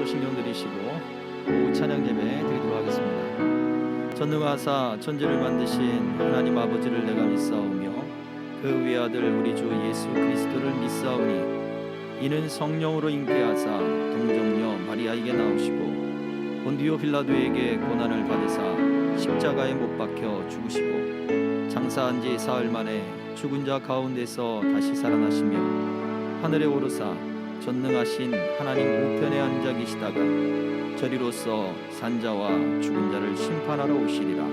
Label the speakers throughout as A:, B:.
A: 신경 들이시고 오후 찬양 예배 드리도록 하겠습니다. 전능하사 천지를 만드신 하나님 아버지를 내가 믿사오며 그 외아들 우리 주 예수 그리스도를 믿사오니 이는 성령으로 잉태하사 동정녀 마리아에게 나오시고 본디오 빌라도에게 고난을 받으사 십자가에 못 박혀 죽으시고 장사한 지 사흘 만에 죽은 자 가운데서 다시 살아나시며 하늘에 오르사 전능하신 하나님 우편에 앉아 계시다가 저리로서 산자와 죽은 자를 심판하러 오시리라.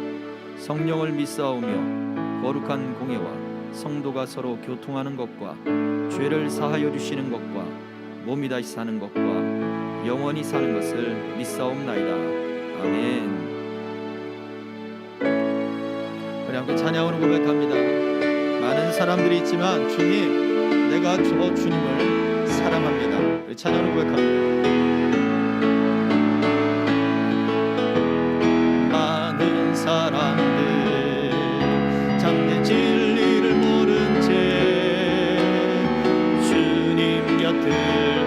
A: 성령을 믿사오며 거룩한 공예와 성도가 서로 교통하는 것과 죄를 사하여 주시는 것과 몸이 다시 사는 것과 영원히 사는 것을 믿사옵나이다. 아멘. 우리 함께 찬양으로 고백합니다. 많은 사람들이 있지만 주님, 내가 저 주님을 사랑합니다. 우리 찬양으로 고백합니다. 많은 사람들 참된 진리를 모른 채 주님 곁을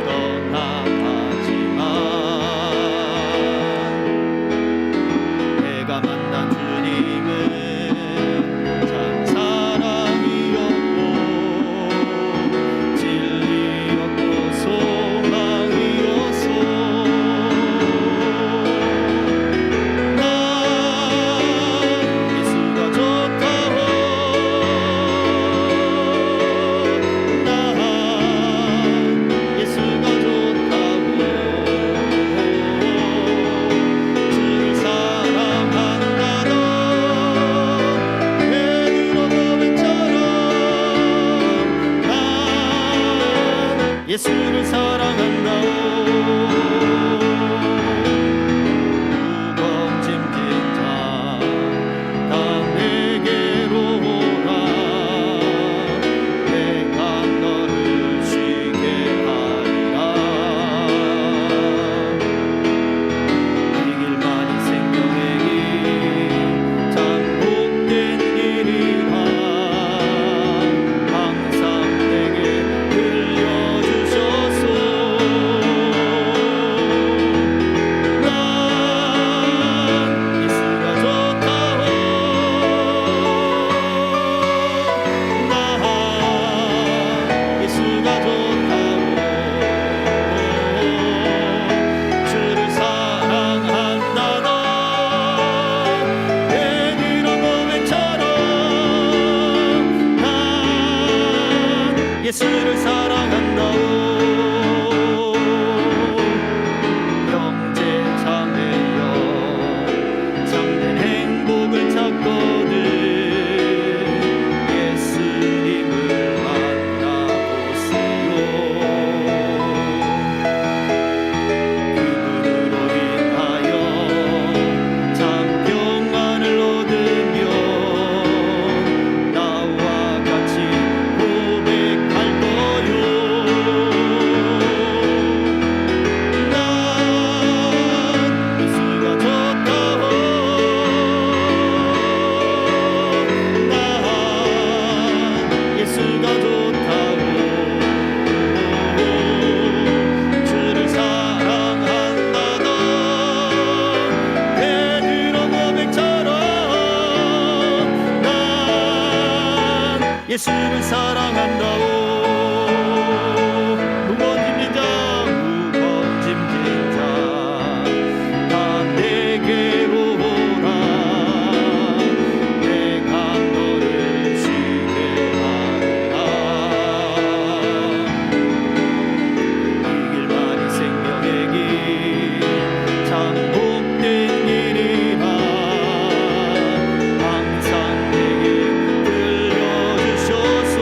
A: 떠나가지만 내가 만난 주님은 참 사랑이었고 진리였고 소망이었소. 난 예수가 좋다고, 난 예수가 좋다고, 주를 사랑한다던 베드로 고백처럼 난 예수를 사랑한다오. 무거운 짐진 자 다 내게로 오라. 내가 너를 쉬게 하리라. 이 길만이 생명의 길 참 복된 길이라. 항상 내게 들려주셔서 난 예수가 좋다오. 난 예수가 좋다오. 주를 사랑한다던 베드로 고백처럼 난 예수를 사랑한다오. 형제 자매여 참된 행복을 찾거든 예수님을 만나보세요. 그분으로 인하여 참 평안을 얻으며 나와 같이 고백할 거요. 난 예수가 좋다오. 난 예수가 좋다오. 주를 사랑한다던 베드로 고백처럼 난 예수를 사랑한다오. 무거운 짐진 자, 무거운 짐진 자 다 내게로 오라. 내가 너를 쉬게 하리라. 이 길만이 생명의 길 참 복된 길이라. 항상 내게 들려주셔서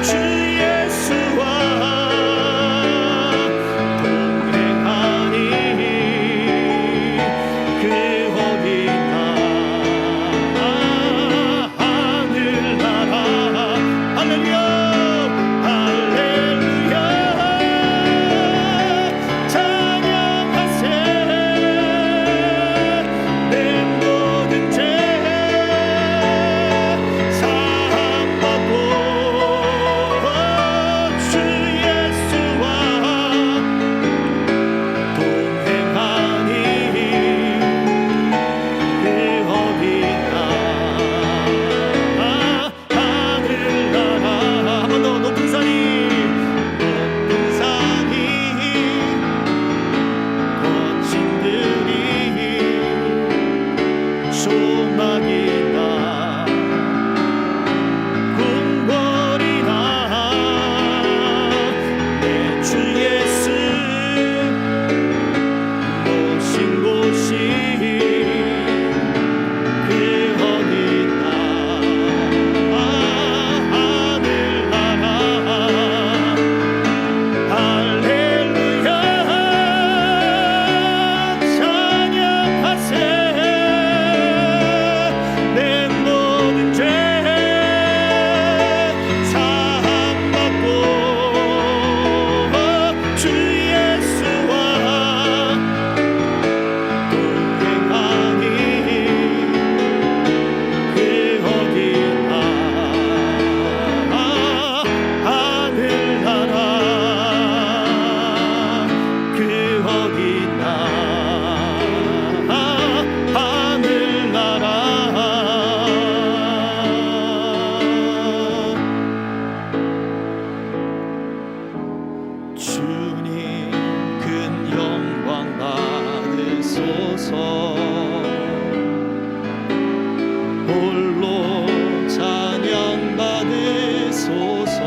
A: 주 예수와 동행하니 그 어디나 하늘나라. 할렐루야 할렐루야 찬양하세. 내 모든 죄 사함받고 주 예수와 동행하니 그 어디나 하늘나라. 한 번 더 높은 산이 거친 들이 소망이나 궁궐이나 내 주 예수 모신 곳이 그 어디나 하늘나라. 할렐루야 찬양하세. 내 모든 죄 사함받고 주 예수와 동행하니 그 어디나 하늘나라. 그 어디나 하늘나라. 주님 큰 영광 받으소서. 홀로 찬양 받으소서.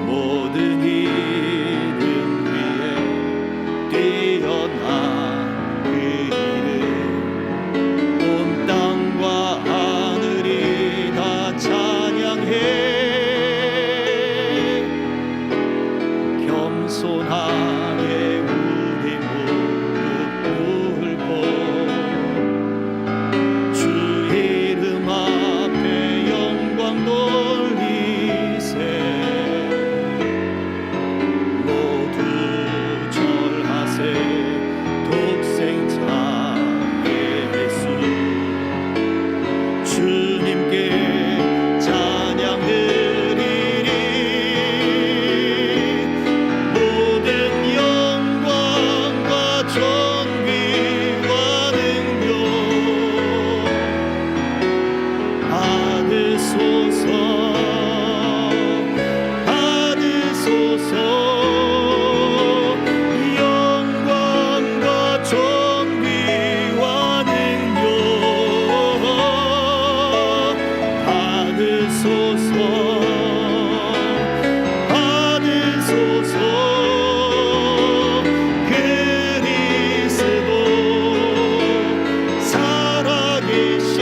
A: 모든 이름 위에 뛰어난 그 이름 온 땅과 하늘이 다 찬양해. 겸손하게 우리 무릎 꿇고 주 이름 앞에 영광 돌리세. 모두 절하세. 독생자 예수 주님께 찬양 드리리. 모든 영광과 존귀와 능력 받으소서. 받으소서. 영광과 존귀와 능력 받으소서. 받으소서. 그리스도 살아계신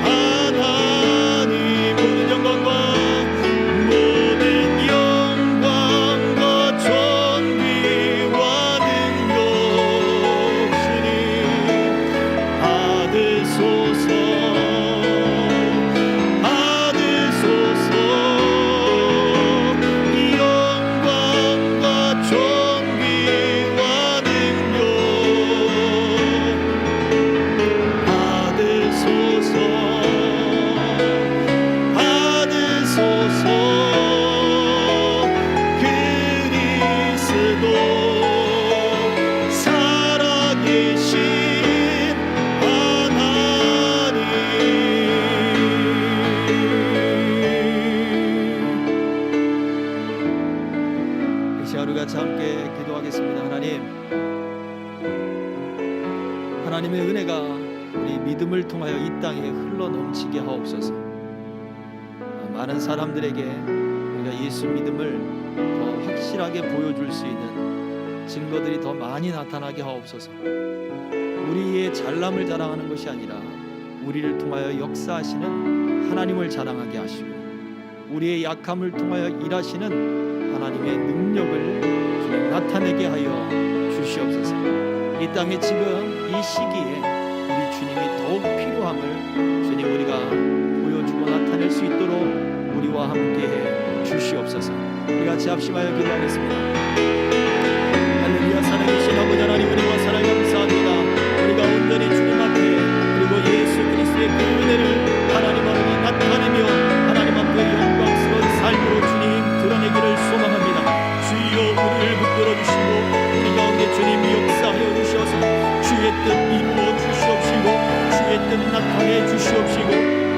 A: 하나님 모든 영광과 존귀와 능력 주님 받으소서. 받으소서. 영광과 존귀와 능력 받으소서. 받으소서. 그리스도 살아계신 하나님. 이 시간 우리 같이 함께 기도하겠습니다. 하나님의 은혜가 우리 믿음을 통하여 이 땅에 흘러 넘치게 하옵소서. 많은 사람들에게 우리가 예수 믿음을 더 확실하게 보여줄 수 있는 증거들이 더 많이 나타나게 하옵소서. 우리의 잘남을 자랑하는 것이 아니라 우리를 통하여 역사하시는 하나님을 자랑하게 하시고 우리의 약함을 통하여 일하시는 하나님의 능력을 주님 나타내게 하여 주시옵소서. 이 땅에 지금 이 시기에 우리 주님이 더욱 필요함을 주님 우리가 보여주고 나타낼 수 있도록 우리와 함께해 주시옵소서. 우리 같이 합심하여 기도하겠습니다. 할렐루야. 살아계신 아버지 하나님, 우리와 사랑 감사합니다. 우리가 온전히 주님 앞에 그리고 예수 그리스도의 그 은혜를 하나님 앞에 나타내며 하나님 앞에 영광스러운 삶으로 주님 드러내기를 소망합니다. 주여 우리를 붙들어 주시고 우리 가운데 주님이 역사하여 주셔서 주의 뜻 이루어 주시옵시고 주의 뜻 나타내 주시옵시고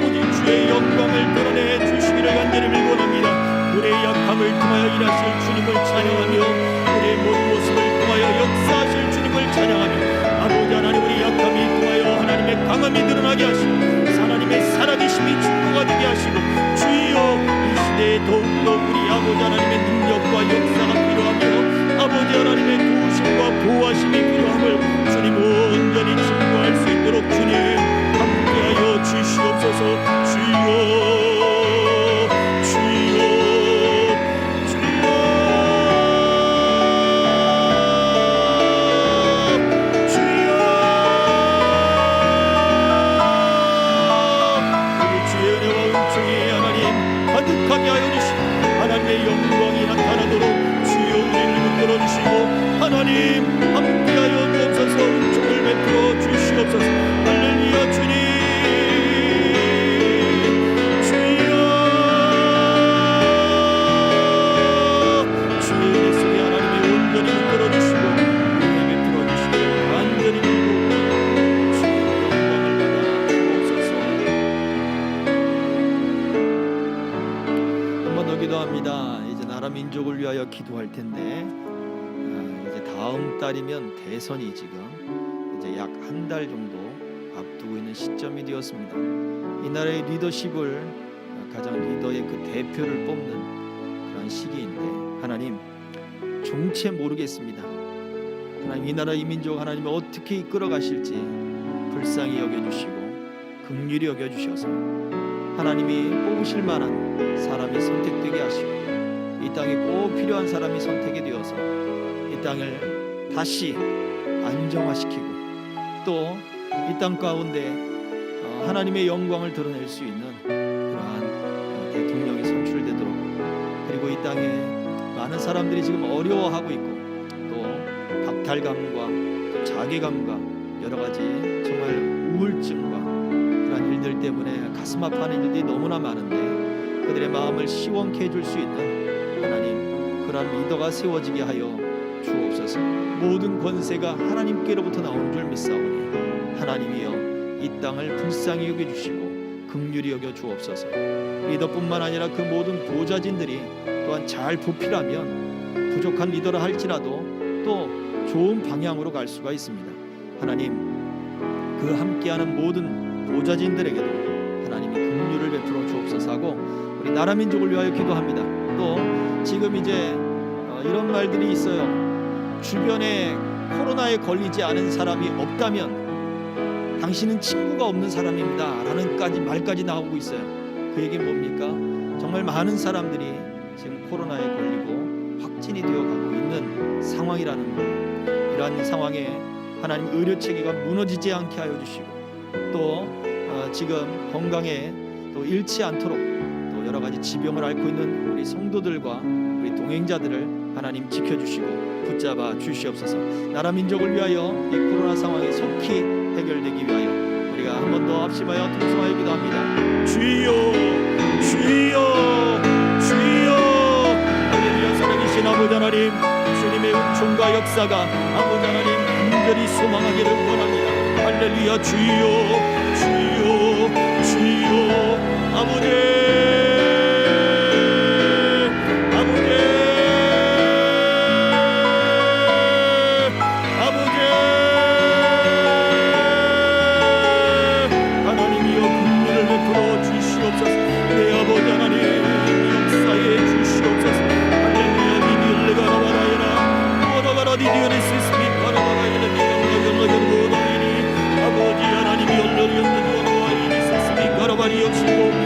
A: 오직 주의 영광을 드러내 주시기를 간절히 원합니다. 우리의 약함을 통하여 일하실 주님을 찬양하며 우리의 모든 모습을 통하여 역사하실 주님을 찬양하며 아버지 하나님, 우리 약함이 통하여 하나님의 강함이 드러나게 하시고 하나님의 살아계심이 증거가 되게 하시고 주여 이 시대에 더욱더 우리 아버지 하나님의 능력과 역사가 필요하며 아버지 하나님의 도우심과 보호하심이 필요함을 주님 온전히 증거할 수 있도록 주님 함께하여 주시옵소서. 주여 영광이 나타나도록 주여 우리를 붙들어 주시고 하나님 함께하여 주옵소서. 은총을 베풀어 주시옵소서. 할렐루야. 주님 주여 주의 은혜 속에 하나님의 온전히 붙들어 주시고 은혜 베풀어 주시고 완전히 주고 주의 영광을 받아 주옵소서. 한 번 더 기도합니다. 나라 민족을 위하여 기도할 텐데 이제 다음 달이면 대선이 지금 이제 약 한 달 정도 앞두고 있는 시점이 되었습니다. 이 나라의 리더십을 가장 리더의 그 대표를 뽑는 그런 시기인데 하나님 정체 모르겠습니다. 하나님 이 나라 이 민족 하나님이 어떻게 이끌어 가실지 불쌍히 여겨주시고 긍휼히 여겨주셔서 하나님이 뽑으실 만한 사람이 선택되게 하시고 이 땅에 꼭 필요한 사람이 선택이 되어서 이 땅을 다시 안정화시키고 또 이 땅 가운데 하나님의 영광을 드러낼 수 있는 그러한 대통령이 선출되도록 그리고 이 땅에 많은 사람들이 지금 어려워하고 있고 또 박탈감과 또 자괴감과 여러 가지 정말 우울증과 그런 일들 때문에 가슴 아파하는 일들이 너무나 많은데 그들의 마음을 시원케 해줄 수 있는 하나님 그런 리더가 세워지게 하여 주옵소서. 모든 권세가 하나님께로부터 나오는 줄 믿사오니 하나님이여 이 땅을 불쌍히 여겨주시고 긍휼히 여겨 주옵소서. 리더뿐만 아니라 그 모든 보좌진들이 또한 잘 보필하면 부족한 리더라 할지라도 또 좋은 방향으로 갈 수가 있습니다. 하나님 그 함께하는 모든 보좌진들에게도 하나님이 긍휼을 베풀어 주옵소서 하고 우리 나라 민족을 위하여 기도합니다. 또 지금 이제 이런 말들이 있어요. 주변에 코로나에 걸리지 않은 사람이 없다면 당신은 친구가 없는 사람입니다 라는 말까지 나오고 있어요. 그 얘기는 뭡니까? 정말 많은 사람들이 지금 코로나에 걸리고 확진이 되어가고 있는 상황이라는 거예요. 이러한 상황에 하나님 의료체계가 무너지지 않게 하여 주시고 또 지금 건강에 또 잃지 않도록 또 여러 가지 지병을 앓고 있는 우리 성도들과 우리 동행자들을 하나님 지켜주시고 붙잡아 주시옵소서. 나라 민족을 위하여 이 코로나 상황이 속히 해결되기 위하여 우리가 한 번 더 합심하여 통성하여 기도합니다. 주여 주여 주여. 할렐루야. 살아계신 아버지 하나님 주님의 은총과 역사가 아버지 하나님 간절히 소망하기를 원합니다. 할렐루야. 주여 주여 주여. 아버지 아버지 하나님이 열려있는 원어와 이리 세스미 가라바리 여시고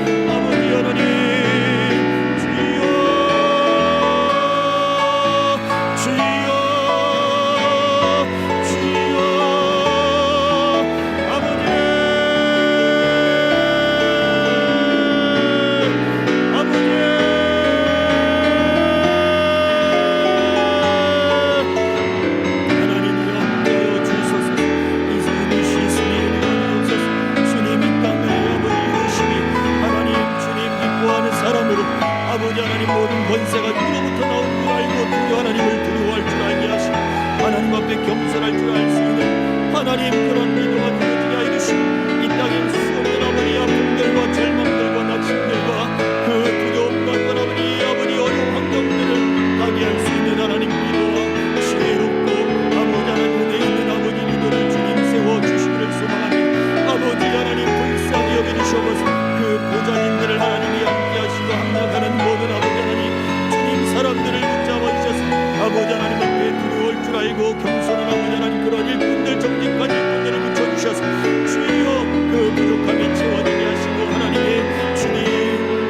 A: 아버지 하나님 모든 권세가 누구로부터 나오는 줄 알고 두려워 하나님을 두려워할 줄 알게 하시고 하나님 앞에 겸손할 줄 알 수 있는 하나님 그런 믿음과 누구들이 하여 주시고 이 땅에 수없는 아버지 아픔들과 절망들과 낙심들과 그 두려움과 아버지 어려운 환경들을 타개할 수 있는 하나님 믿어와 지혜롭고 아버지 하나님 은혜 있는 아버지 리더를 주님 세워주시기를 소망하니 아버지 하나님 불쌍히 여겨주시옵소서. 그 보좌진들을 하나님이 함께 하시고 합력하는 모든 아버지 하나님 주님 사람들을 붙잡아 주셔서 아버지 하나님 앞에 두려울 줄 알고 겸손한 아버지 하나님 그런 일꾼들 정직한 일꾼들을 붙여주셔서 주여 그 부족함이 채워지게 하시고 하나님의 주님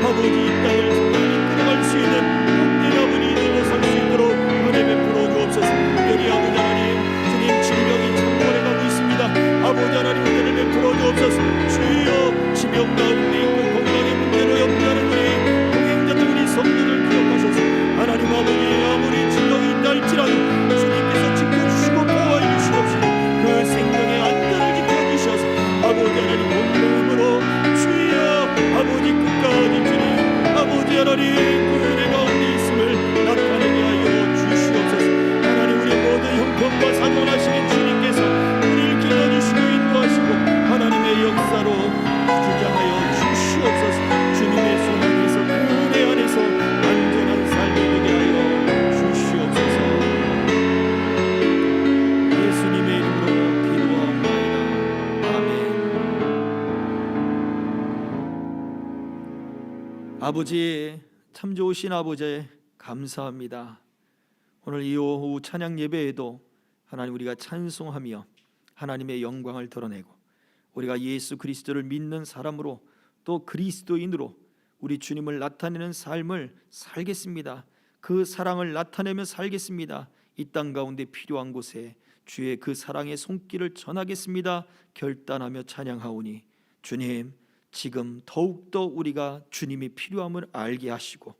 A: 아버지 이 땅을 이끌어갈 수 있는 복된 아버지 되어설 수 있도록 은혜 베풀어 주옵소서. 여기 아버지 하나님 주님 질병이 창궐해 가고 있습니다. 아버지 하나님 은혜를 베풀어 주옵소서. 주여 지병 가운데 있고 건강의 문제로 염려하는 우리 동행자들 우리 성도들 기억하셔서 하나님 아무리 질병이 있다 할지라도 주님께서 지켜주시고 보호해 주시옵소서. 그 생명의 안전을 지켜주셔서 아버지 하나님 온몸으로 주여 아버지 끝까지 주님 아버지 하나님 그 은혜 가운데 있음을 나타내게 하여 주시옵소서. 하나님 우리 모든 형편과 사정하시는 주님께서 우리를 길러주시고 인도하시고 하나님의 역사로 주장하여 주시옵소서. 주님의 손 안에서 그 은혜 안에서 안전한 삶이 되게 하여 주시옵소서. 예수님의 이름으로 기도하옵나이다. 아멘. 아버지 참 좋으신 아버지 감사합니다. 오늘 이 오후 찬양 예배에도 하나님 우리가 찬송하며 하나님의 영광을 드러내고 우리가 예수 그리스도를 믿는 사람으로 또 그리스도인으로 우리 주님을 나타내는 삶을 살겠습니다. 그 사랑을 나타내며 살겠습니다. 이 땅 가운데 필요한 곳에 주의 그 사랑의 손길을 전하겠습니다. 결단하며 찬양하오니 주님 지금 더욱더 우리가 주님이 필요함을 알게 하시고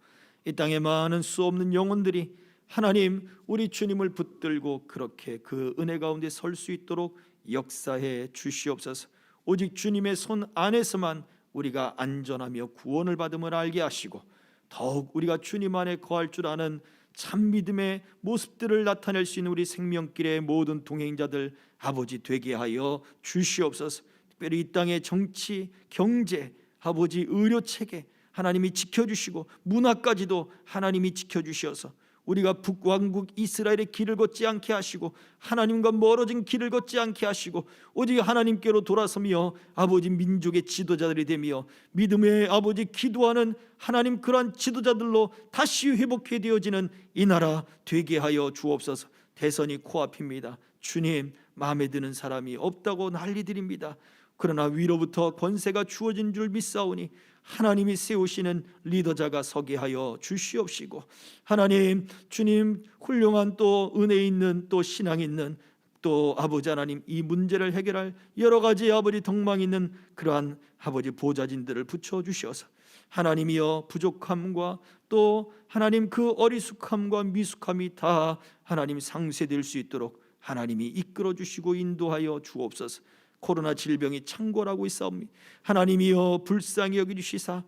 A: 이 땅에 많은 수 없는 영혼들이 하나님 우리 주님을 붙들고 그렇게 그 은혜 가운데 설 수 있도록 역사해 주시옵소서. 오직 주님의 손 안에서만 우리가 안전하며 구원을 받음을 알게 하시고 더욱 우리가 주님 안에 거할 줄 아는 참 믿음의 모습들을 나타낼 수 있는 우리 생명길의 모든 동행자들 아버지 되게 하여 주시옵소서. 특별히 이 땅의 정치, 경제, 아버지 의료체계 하나님이 지켜주시고 문화까지도 하나님이 지켜주셔서 우리가 북왕국 이스라엘의 길을 걷지 않게 하시고 하나님과 멀어진 길을 걷지 않게 하시고 오직 하나님께로 돌아서며 아버지 민족의 지도자들이 되며 믿음의 아버지 기도하는 하나님 그러한 지도자들로 다시 회복해 되어지는 이 나라 되게 하여 주옵소서. 대선이 코앞입니다. 주님 마음에 드는 사람이 없다고 난리들입니다. 그러나 위로부터 권세가 주어진 줄 믿사오니 하나님이 세우시는 리더자가 서게 하여 주시옵시고 하나님 주님 훌륭한 또 은혜 있는 또 신앙 있는 또 아버지 하나님 이 문제를 해결할 여러 가지 아버지 덕망 있는 그러한 아버지 보좌진들을 붙여주셔서 하나님이여 부족함과 또 하나님 그 어리숙함과 미숙함이 다 하나님 상쇄될 수 있도록 하나님이 이끌어 주시고 인도하여 주옵소서. 코로나 질병이 창궐하고 있사옵니 하나님이여 불쌍히 여겨주시사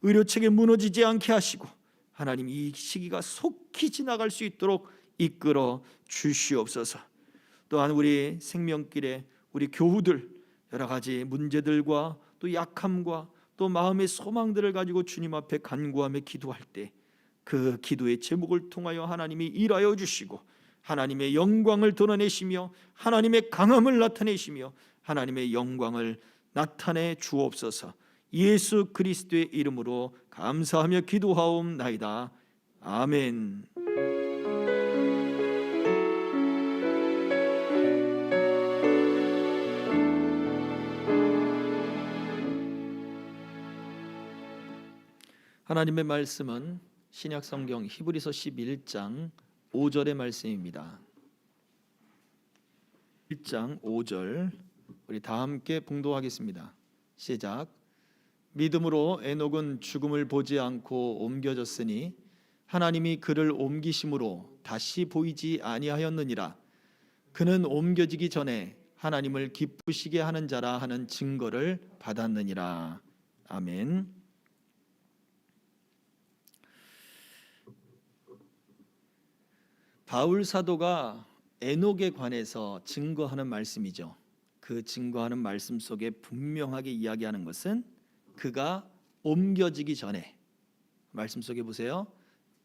A: 의료체계 무너지지 않게 하시고 하나님 이 시기가 속히 지나갈 수 있도록 이끌어 주시옵소서. 또한 우리 생명길에 우리 교우들 여러 가지 문제들과 또 약함과 또 마음의 소망들을 가지고 주님 앞에 간구하며 기도할 때 그 기도의 제목을 통하여 하나님이 일하여 주시고 하나님의 영광을 드러내시며 하나님의 강함을 나타내시며 하나님의 영광을 나타내 주옵소서. 예수 그리스도의 이름으로 감사하며 기도하옵나이다. 아멘. 하나님의 말씀은 신약 성경 히브리서 11장 5절의 말씀입니다. 1장 5절 우리 다 함께 봉독하겠습니다. 시작. 믿음으로 에녹은 죽음을 보지 않고 옮겨졌으니 하나님이 그를 옮기심으로 다시 보이지 아니하였느니라. 그는 옮겨지기 전에 하나님을 기쁘시게 하는 자라 하는 증거를 받았느니라. 아멘. 바울 사도가 에녹에 관해서 증거하는 말씀이죠. 그 증거하는 말씀 속에 분명하게 이야기하는 것은 그가 옮겨지기 전에, 말씀 속에 보세요.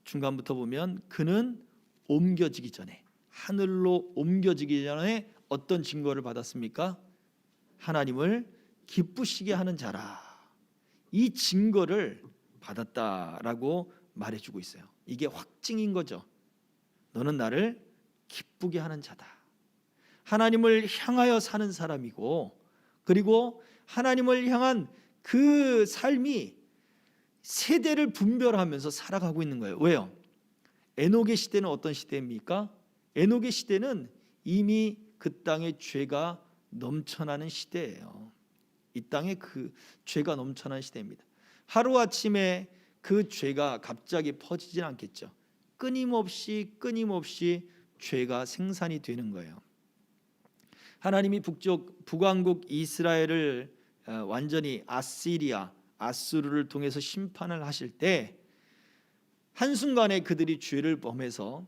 A: 중간부터 보면 그는 옮겨지기 전에, 하늘로 옮겨지기 전에 어떤 증거를 받았습니까? 하나님을 기쁘시게 하는 자라. 이 증거를 받았다라고 말해주고 있어요. 이게 확증인 거죠. 너는 나를 기쁘게 하는 자다. 하나님을 향하여 사는 사람이고, 그리고 하나님을 향한 그 삶이 세대를 분별하면서 살아가고 있는 거예요. 왜요? 에녹의 시대는 어떤 시대입니까? 에녹의 시대는 이미 그 땅에 죄가 넘쳐나는 시대예요. 이 땅에 그 죄가 넘쳐나는 시대입니다. 하루아침에 그 죄가 갑자기 퍼지진 않겠죠. 끊임없이 죄가 생산이 되는 거예요. 하나님이 북왕국 이스라엘을 완전히 아수르를 통해서 심판을 하실 때 한순간에 그들이 죄를 범해서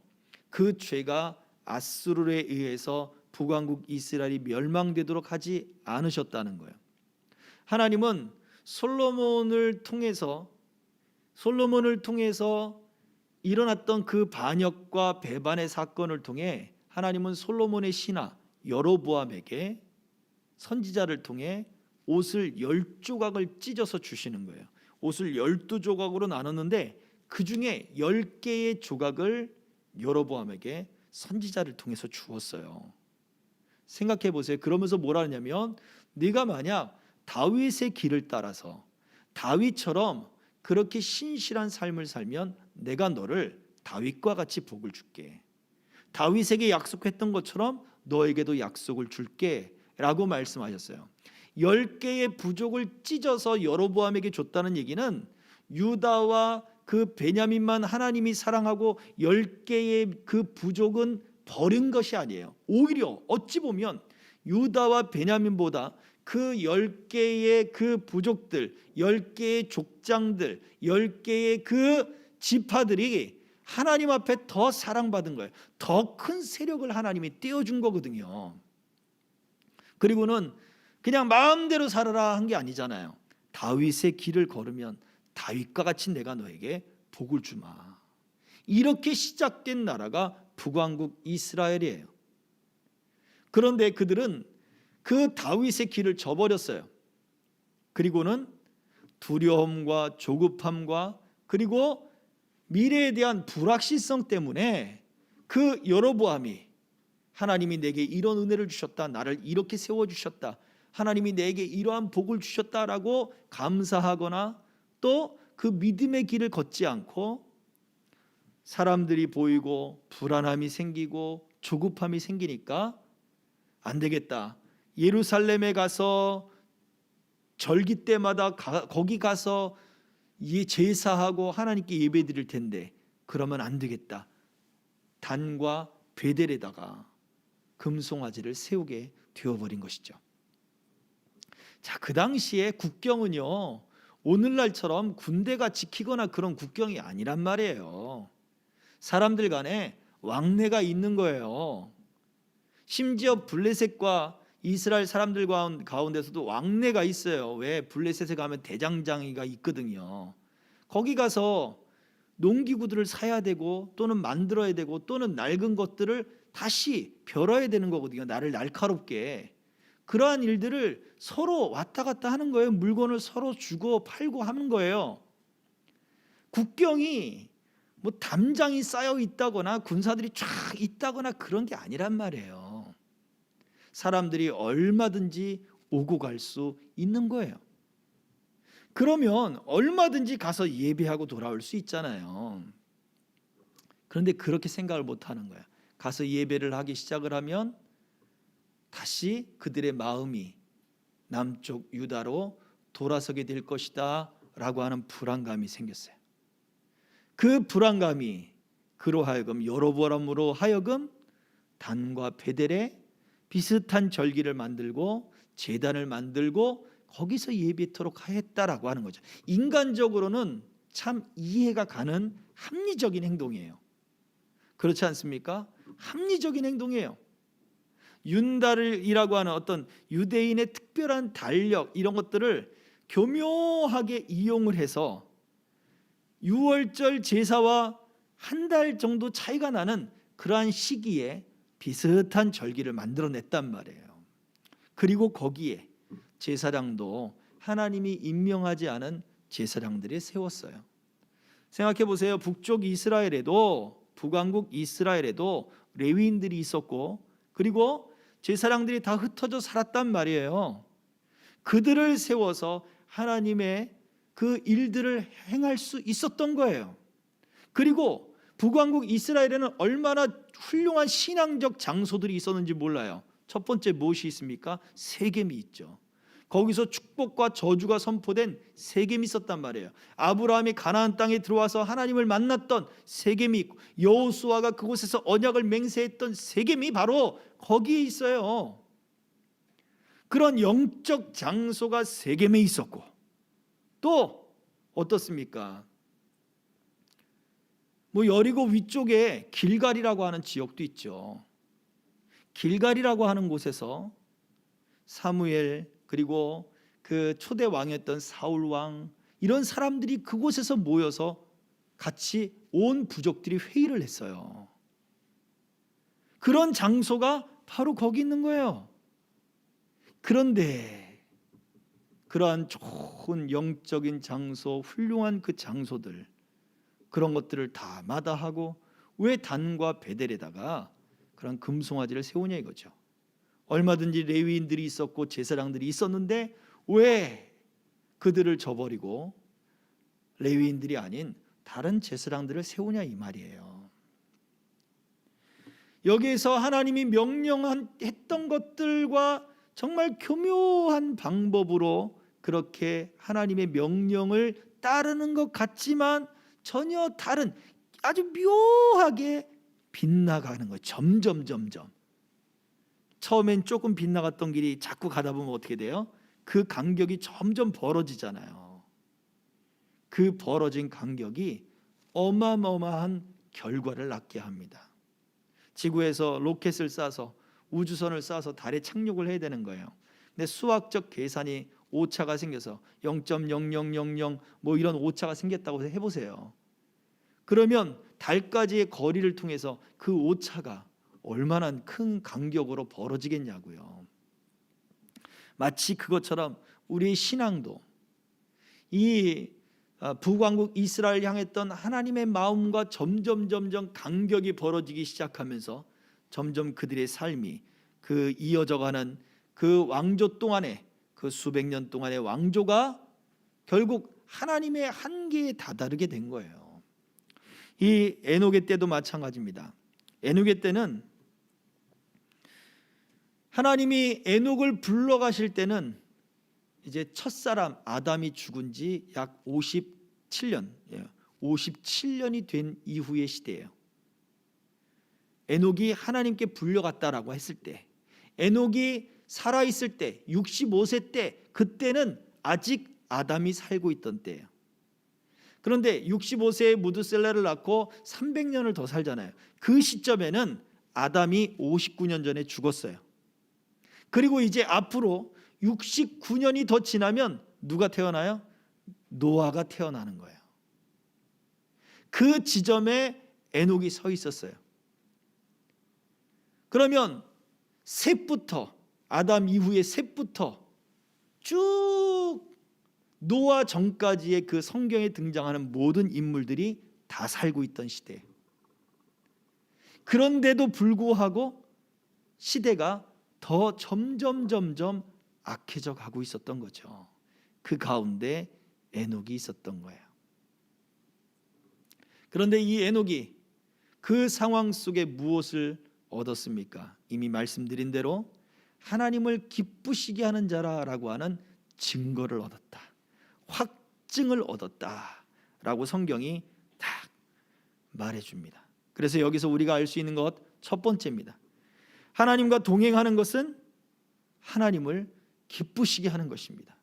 A: 그 죄가 아수르에 의해서 북왕국 이스라엘이 멸망되도록 하지 않으셨다는 거예요. 하나님은 솔로몬을 통해서 일어났던 그 반역과 배반의 사건을 통해 하나님은 솔로몬의 신하 여로보암에게 선지자를 통해 옷을 10조각을 찢어서 주시는 거예요. 옷을 12조각으로 나눴는데 그 중에 10개의 조각을 여로보암에게 선지자를 통해서 주었어요. 생각해 보세요. 그러면서 뭐라 하냐면 네가 만약 다윗의 길을 따라서 다윗처럼 그렇게 신실한 삶을 살면 내가 너를 다윗과 같이 복을 줄게. 다윗에게 약속했던 것처럼 너에게도 약속을 줄게 라고 말씀하셨어요. 10개의 부족을 찢어서 여로보암에게 줬다는 얘기는 유다와 그 베냐민만 하나님이 사랑하고 10개의 그 부족은 버린 것이 아니에요. 오히려 어찌 보면 유다와 베냐민보다 그 10개의 그 부족들, 10개의 족장들, 10개의 그 지파들이 하나님 앞에 더 사랑받은 거예요. 더 큰 세력을 하나님이 떼어준 거거든요. 그리고는 그냥 마음대로 살아라 한 게 아니잖아요. 다윗의 길을 걸으면 다윗과 같이 내가 너에게 복을 주마. 이렇게 시작된 나라가 북왕국 이스라엘이에요. 그런데 그들은 그 다윗의 길을 저버렸어요. 그리고는 두려움과 조급함과 그리고 미래에 대한 불확실성 때문에 그 여로보암이 하나님이 내게 이런 은혜를 주셨다, 나를 이렇게 세워주셨다, 하나님이 내게 이러한 복을 주셨다라고 감사하거나 또 그 믿음의 길을 걷지 않고 사람들이 보이고 불안함이 생기고 조급함이 생기니까 안 되겠다, 예루살렘에 가서 절기 때마다 거기 가서 제사하고 하나님께 예배 드릴 텐데 그러면 안 되겠다, 단과 베델에다가 금송아지를 세우게 되어버린 것이죠. 자, 그 당시에 국경은요 오늘날처럼 군대가 지키거나 그런 국경이 아니란 말이에요. 사람들 간에 왕래가 있는 거예요. 심지어 블레셋과 이스라엘 사람들 가운데서도 왕래가 있어요. 왜? 블레셋에 가면 대장장이가 있거든요. 거기 가서 농기구들을 사야 되고 또는 만들어야 되고 또는 낡은 것들을 다시 벼러야 되는 거거든요. 나를 날카롭게. 그러한 일들을 서로 왔다 갔다 하는 거예요. 물건을 서로 주고 팔고 하는 거예요. 국경이 뭐 담장이 쌓여 있다거나 군사들이 쫙 있다거나 그런 게 아니란 말이에요. 사람들이 얼마든지 오고 갈 수 있는 거예요. 그러면 얼마든지 가서 예배하고 돌아올 수 있잖아요. 그런데 그렇게 생각을 못 하는 거예요. 가서 예배를 하기 시작을 하면 다시 그들의 마음이 남쪽 유다로 돌아서게 될 것이다 라고 하는 불안감이 생겼어요. 그 불안감이 그로 하여금 여로보암으로 하여금 단과 베델에 비슷한 절기를 만들고 제단을 만들고 거기서 예배토록 하였다라고 하는 거죠. 인간적으로는 참 이해가 가는 합리적인 행동이에요. 그렇지 않습니까? 합리적인 행동이에요. 윤달이라고 하는 어떤 유대인의 특별한 달력 이런 것들을 교묘하게 이용을 해서 유월절 제사와 한 달 정도 차이가 나는 그러한 시기에 비슷한 절기를 만들어냈단 말이에요. 그리고 거기에 제사장도 하나님이 임명하지 않은 제사장들이 세웠어요. 생각해 보세요. 북쪽 이스라엘에도, 북왕국 이스라엘에도 레위인들이 있었고, 그리고 제사장들이 다 흩어져 살았단 말이에요. 그들을 세워서 하나님의 그 일들을 행할 수 있었던 거예요. 그리고 북왕국 이스라엘에는 얼마나 훌륭한 신앙적 장소들이 있었는지 몰라요. 첫 번째 무엇이 있습니까? 세겜이 있죠. 거기서 축복과 저주가 선포된 세겜이 있었단 말이에요. 아브라함이 가나안 땅에 들어와서 하나님을 만났던 세겜이 있고, 여호수아가 그곳에서 언약을 맹세했던 세겜이 바로 거기에 있어요. 그런 영적 장소가 세겜에 있었고, 또 어떻습니까? 여리고 위쪽에 길갈이라고 하는 지역도 있죠. 길갈이라고 하는 곳에서 사무엘, 그리고 그 초대 왕이었던 사울 왕, 이런 사람들이 그곳에서 모여서 같이 온 부족들이 회의를 했어요. 그런 장소가 바로 거기 있는 거예요. 그런데 그러한 좋은 영적인 장소, 훌륭한 그 장소들, 그런 것들을 다 마다하고 왜 단과 베델에다가 그런 금송아지를 세우냐 이거죠. 얼마든지 레위인들이 있었고 제사장들이 있었는데 왜 그들을 저버리고 레위인들이 아닌 다른 제사장들을 세우냐 이 말이에요. 여기에서 하나님이 명령했던 것들과 정말 교묘한 방법으로 그렇게 하나님의 명령을 따르는 것 같지만 전혀 다른, 아주 묘하게 빗나가는 거예요. 점점 처음엔 조금 빗나갔던 길이 자꾸 가다 보면 어떻게 돼요? 그 간격이 점점 벌어지잖아요. 그 벌어진 간격이 어마어마한 결과를 낳게 합니다. 지구에서 로켓을 쏴서, 우주선을 쏴서 달에 착륙을 해야 되는 거예요. 근데 수학적 계산이 오차가 생겨서 0.0000 이런 오차가 생겼다고 해보세요. 그러면 달까지의 거리를 통해서 그 오차가 얼마나 큰 간격으로 벌어지겠냐고요. 마치 그것처럼 우리의 신앙도 이 북왕국 이스라엘 향했던 하나님의 마음과 점점 간격이 벌어지기 시작하면서 점점 그들의 삶이 그 이어져가는 그 왕조 동안에, 그 수백 년 동안의 왕조가 결국 하나님의 한계에 다다르게 된 거예요. 이 에녹의 때도 마찬가지입니다. 에녹의 때는 하나님이 에녹을 불러가실 때는 이제 첫사람 아담이 죽은 지 약 57년이 된 이후의 시대예요. 에녹이 하나님께 불려갔다라고 했을 때, 에녹이 살아있을 때 65세 때, 그때는 아직 아담이 살고 있던 때예요. 그런데 65세에 무드셀라를 낳고 300년을 더 살잖아요. 그 시점에는 아담이 59년 전에 죽었어요. 그리고 이제 앞으로 69년이 더 지나면 누가 태어나요? 노아가 태어나는 거예요. 그 지점에 에녹이 서 있었어요. 그러면 셋부터, 아담 이후의 셋부터 쭉 노아 전까지의 그 성경에 등장하는 모든 인물들이 다 살고 있던 시대. 그런데도 불구하고 시대가 더 점점 악해져 가고 있었던 거죠. 그 가운데 에녹이 있었던 거예요. 그런데 이 에녹이 그 상황 속에 무엇을 얻었습니까? 이미 말씀드린 대로 하나님을 기쁘시게 하는 자라고 하는 증거를 얻었다, 확증을 얻었다라고 성경이 딱 말해줍니다. 그래서 여기서 우리가 알 수 있는 것 첫 번째입니다. 하나님과 동행하는 것은 하나님을 기쁘시게 하는 것입니다.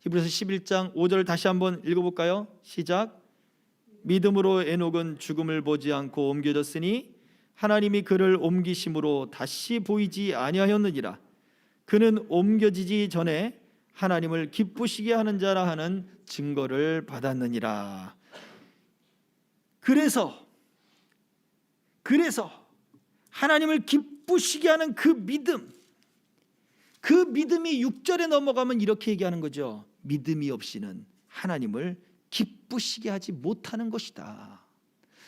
A: 히브리서 11장 5절 다시 한번 읽어볼까요? 시작. 믿음으로 에녹은 죽음을 보지 않고 옮겨졌으니 하나님이 그를 옮기심으로 다시 보이지 아니하였느니라. 그는 옮겨지지 전에 하나님을 기쁘시게 하는 자라 하는 증거를 받았느니라. 그래서 하나님을 기쁘시게 하는 그 믿음이 6절에 넘어가면 이렇게 얘기하는 거죠. 믿음이 없이는 하나님을 기쁘시게 하지 못하는 것이다.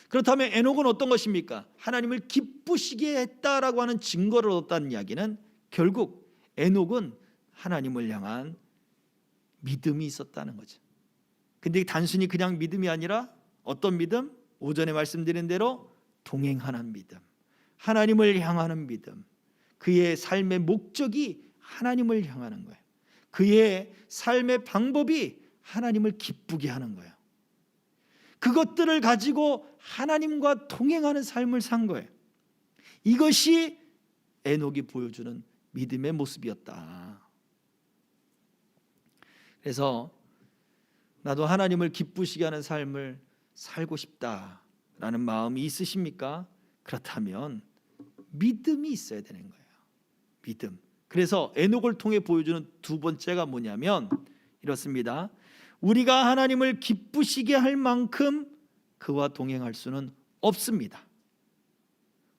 A: 그렇다면 에녹은 어떤 것입니까? 하나님을 기쁘시게 했다라고 하는 증거를 얻었다는 이야기는 결국 에녹은 하나님을 향한 믿음이 있었다는 거죠. 근데 단순히 그냥 믿음이 아니라 어떤 믿음? 오전에 말씀드린 대로 동행하는 믿음, 하나님을 향하는 믿음. 그의 삶의 목적이 하나님을 향하는 거예요. 그의 삶의 방법이 하나님을 기쁘게 하는 거예요. 그것들을 가지고 하나님과 동행하는 삶을 산 거예요. 이것이 에녹이 보여주는 믿음의 모습이었다. 그래서 나도 하나님을 기쁘시게 하는 삶을 살고 싶다라는 마음이 있으십니까? 그렇다면 믿음이 있어야 되는 거예요. 믿음. 그래서 에녹을 통해 보여주는 두 번째가 뭐냐면 이렇습니다. 우리가 하나님을 기쁘시게 할 만큼 그와 동행할 수는 없습니다.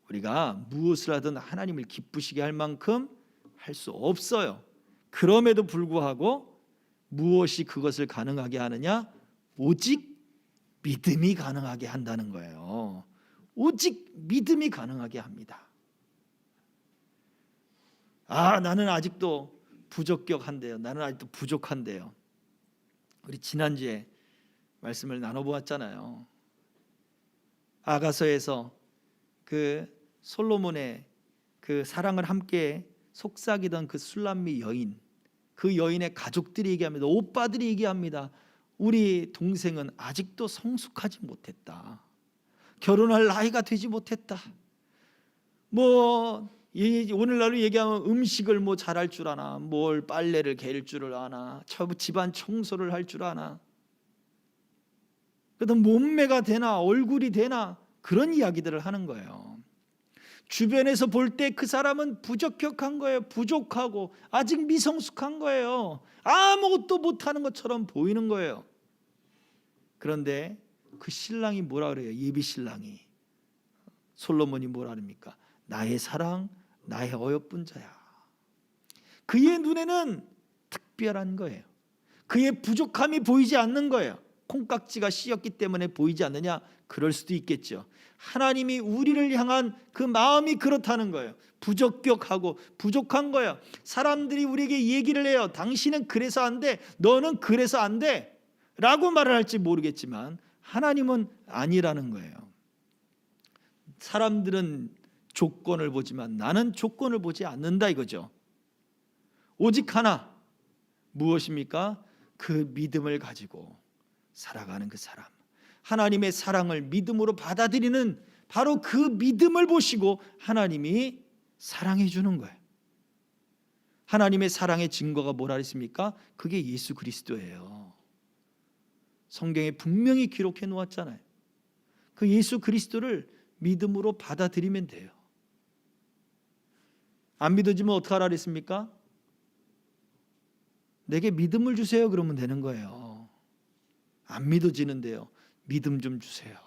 A: 우리가 무엇을 하든 하나님을 기쁘시게 할 만큼 할 수 없어요. 그럼에도 불구하고 무엇이 그것을 가능하게 하느냐? 오직 믿음이 가능하게 한다는 거예요. 오직 믿음이 가능하게 합니다. 나는 아직도 부적격한데요. 나는 아직도 부족한데요. 우리 지난주에 말씀을 나눠보았잖아요. 아가서에서 그 솔로몬의 그 사랑을 함께 속삭이던 그 술람미 여인, 그 여인의 가족들이 얘기합니다. 오빠들이 얘기합니다. 우리 동생은 아직도 성숙하지 못했다. 결혼할 나이가 되지 못했다. 오늘날로 얘기하면 음식을 잘할 줄 아나, 빨래를 개일 줄을 아나, 집안 청소를 할 줄 아나, 그래도 몸매가 되나 얼굴이 되나 그런 이야기들을 하는 거예요. 주변에서 볼 때 그 사람은 부적격한 거예요. 부족하고 아직 미성숙한 거예요. 아무것도 못하는 것처럼 보이는 거예요. 그런데 그 신랑이 뭐라 그래요? 예비 신랑이, 솔로몬이 뭐라 합니까? 나의 사랑, 나의 어여쁜 자야. 그의 눈에는 특별한 거예요. 그의 부족함이 보이지 않는 거예요. 콩깍지가 씌었기 때문에 보이지 않느냐? 그럴 수도 있겠죠. 하나님이 우리를 향한 그 마음이 그렇다는 거예요. 부적격하고 부족한 거예요. 사람들이 우리에게 얘기를 해요. 당신은 그래서 안 돼, 너는 그래서 안 돼 라고 말을 할지 모르겠지만 하나님은 아니라는 거예요. 사람들은 조건을 보지만 나는 조건을 보지 않는다 이거죠. 오직 하나, 무엇입니까? 그 믿음을 가지고 살아가는 그 사람, 하나님의 사랑을 믿음으로 받아들이는 바로 그 믿음을 보시고 하나님이 사랑해 주는 거예요. 하나님의 사랑의 증거가 뭐라 했습니까? 그게 예수 그리스도예요. 성경에 분명히 기록해 놓았잖아요. 그 예수 그리스도를 믿음으로 받아들이면 돼요. 안 믿어지면 어떡하라 그랬습니까? 내게 믿음을 주세요 그러면 되는 거예요. 안 믿어지는데요, 믿음 좀 주세요.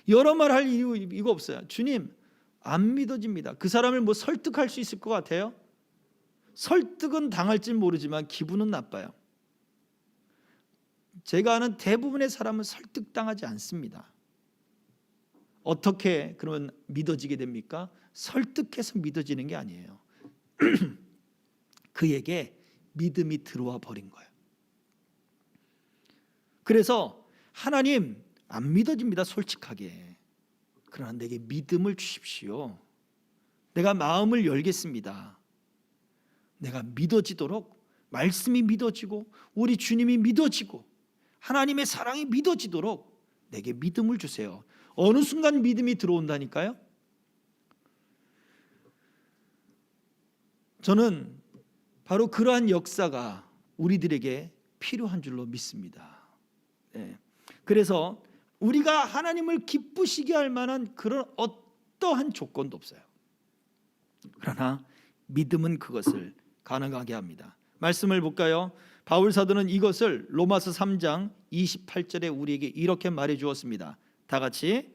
A: 여러 말 할 이유가 없어요. 주님, 안 믿어집니다. 그 사람을 설득할 수 있을 것 같아요? 설득은 당할지 모르지만 기분은 나빠요. 제가 아는 대부분의 사람은 설득당하지 않습니다. 어떻게 그러면 믿어지게 됩니까? 설득해서 믿어지는 게 아니에요. 그에게 믿음이 들어와 버린 거예요. 그래서 하나님, 안 믿어집니다, 솔직하게. 그러나 내게 믿음을 주십시오. 내가 마음을 열겠습니다. 내가 믿어지도록, 말씀이 믿어지고 우리 주님이 믿어지고 하나님의 사랑이 믿어지도록 내게 믿음을 주세요. 어느 순간 믿음이 들어온다니까요. 저는 바로 그러한 역사가 우리들에게 필요한 줄로 믿습니다. 그래서 우리가 하나님을 기쁘시게 할 만한 그런 어떠한 조건도 없어요. 그러나 믿음은 그것을 가능하게 합니다. 말씀을 볼까요? 바울 사도는 이것을 로마서 3장 28절에 우리에게 이렇게 말해 주었습니다. 다 같이,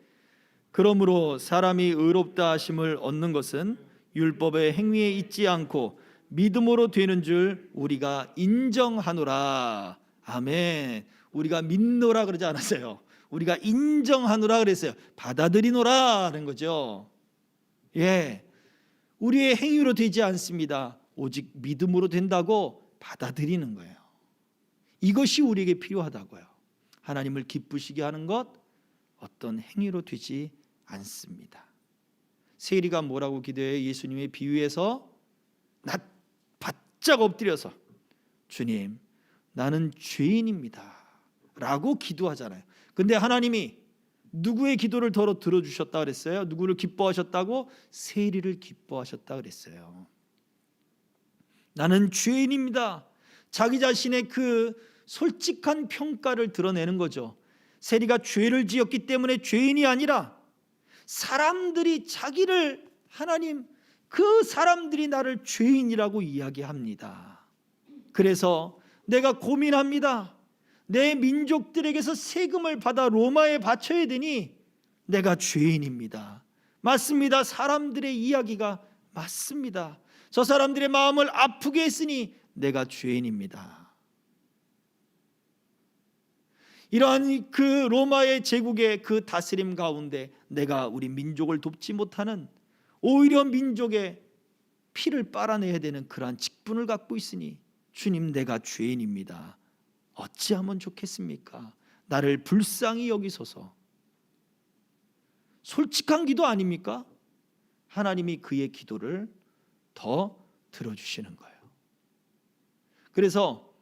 A: 그러므로 사람이 의롭다 하심을 얻는 것은 율법의 행위에 있지 않고 믿음으로 되는 줄 우리가 인정하노라. 아멘. 우리가 믿노라 그러지 않았어요. 우리가 인정하노라 그랬어요. 받아들이노라는 거죠. 예, 우리의 행위로 되지 않습니다. 오직 믿음으로 된다고 받아들이는 거예요. 이것이 우리에게 필요하다고요. 하나님을 기쁘시게 하는 것 어떤 행위로 되지 않습니다. 세리가 뭐라고 기도해요? 예수님의 비유에서 바짝 엎드려서 주님, 나는 죄인입니다 라고 기도하잖아요. 근데 하나님이 누구의 기도를 더 들어주셨다 그랬어요? 누구를 기뻐하셨다고? 세리를 기뻐하셨다 그랬어요. 나는 죄인입니다. 자기 자신의 그 솔직한 평가를 드러내는 거죠. 세리가 죄를 지었기 때문에 죄인이 아니라 사람들이 자기를, 하나님, 그 사람들이 나를 죄인이라고 이야기합니다. 그래서 내가 고민합니다. 내 민족들에게서 세금을 받아 로마에 바쳐야 되니 내가 죄인입니다. 맞습니다. 사람들의 이야기가 맞습니다. 저 사람들의 마음을 아프게 했으니 내가 죄인입니다. 이러한 그 로마의 제국의 그 다스림 가운데 내가 우리 민족을 돕지 못하는, 오히려 민족의 피를 빨아내야 되는 그러한 직분을 갖고 있으니 주님, 내가 죄인입니다. 어찌하면 좋겠습니까? 나를 불쌍히 여기소서. 솔직한 기도 아닙니까? 하나님이 그의 기도를 더 들어주시는 거예요. 그래서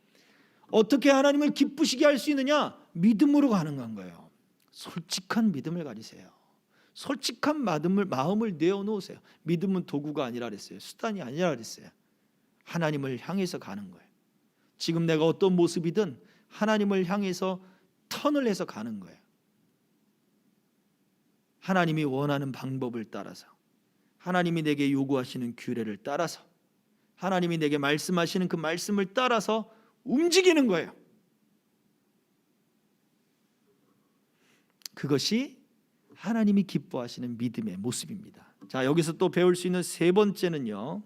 A: 어떻게 하나님을 기쁘시게 할 수 있느냐? 믿음으로 가능한 거예요. 솔직한 믿음을 가지세요. 솔직한 마음을 내어놓으세요. 믿음은 도구가 아니라 그랬어요. 수단이 아니라 그랬어요. 하나님을 향해서 가는 거예요. 지금 내가 어떤 모습이든 하나님을 향해서 턴을 해서 가는 거예요. 하나님이 원하는 방법을 따라서, 하나님이 내게 요구하시는 규례를 따라서, 하나님이 내게 말씀하시는 그 말씀을 따라서 움직이는 거예요. 그것이 하나님이 기뻐하시는 믿음의 모습입니다. 자, 여기서 또 배울 수 있는 세 번째는요,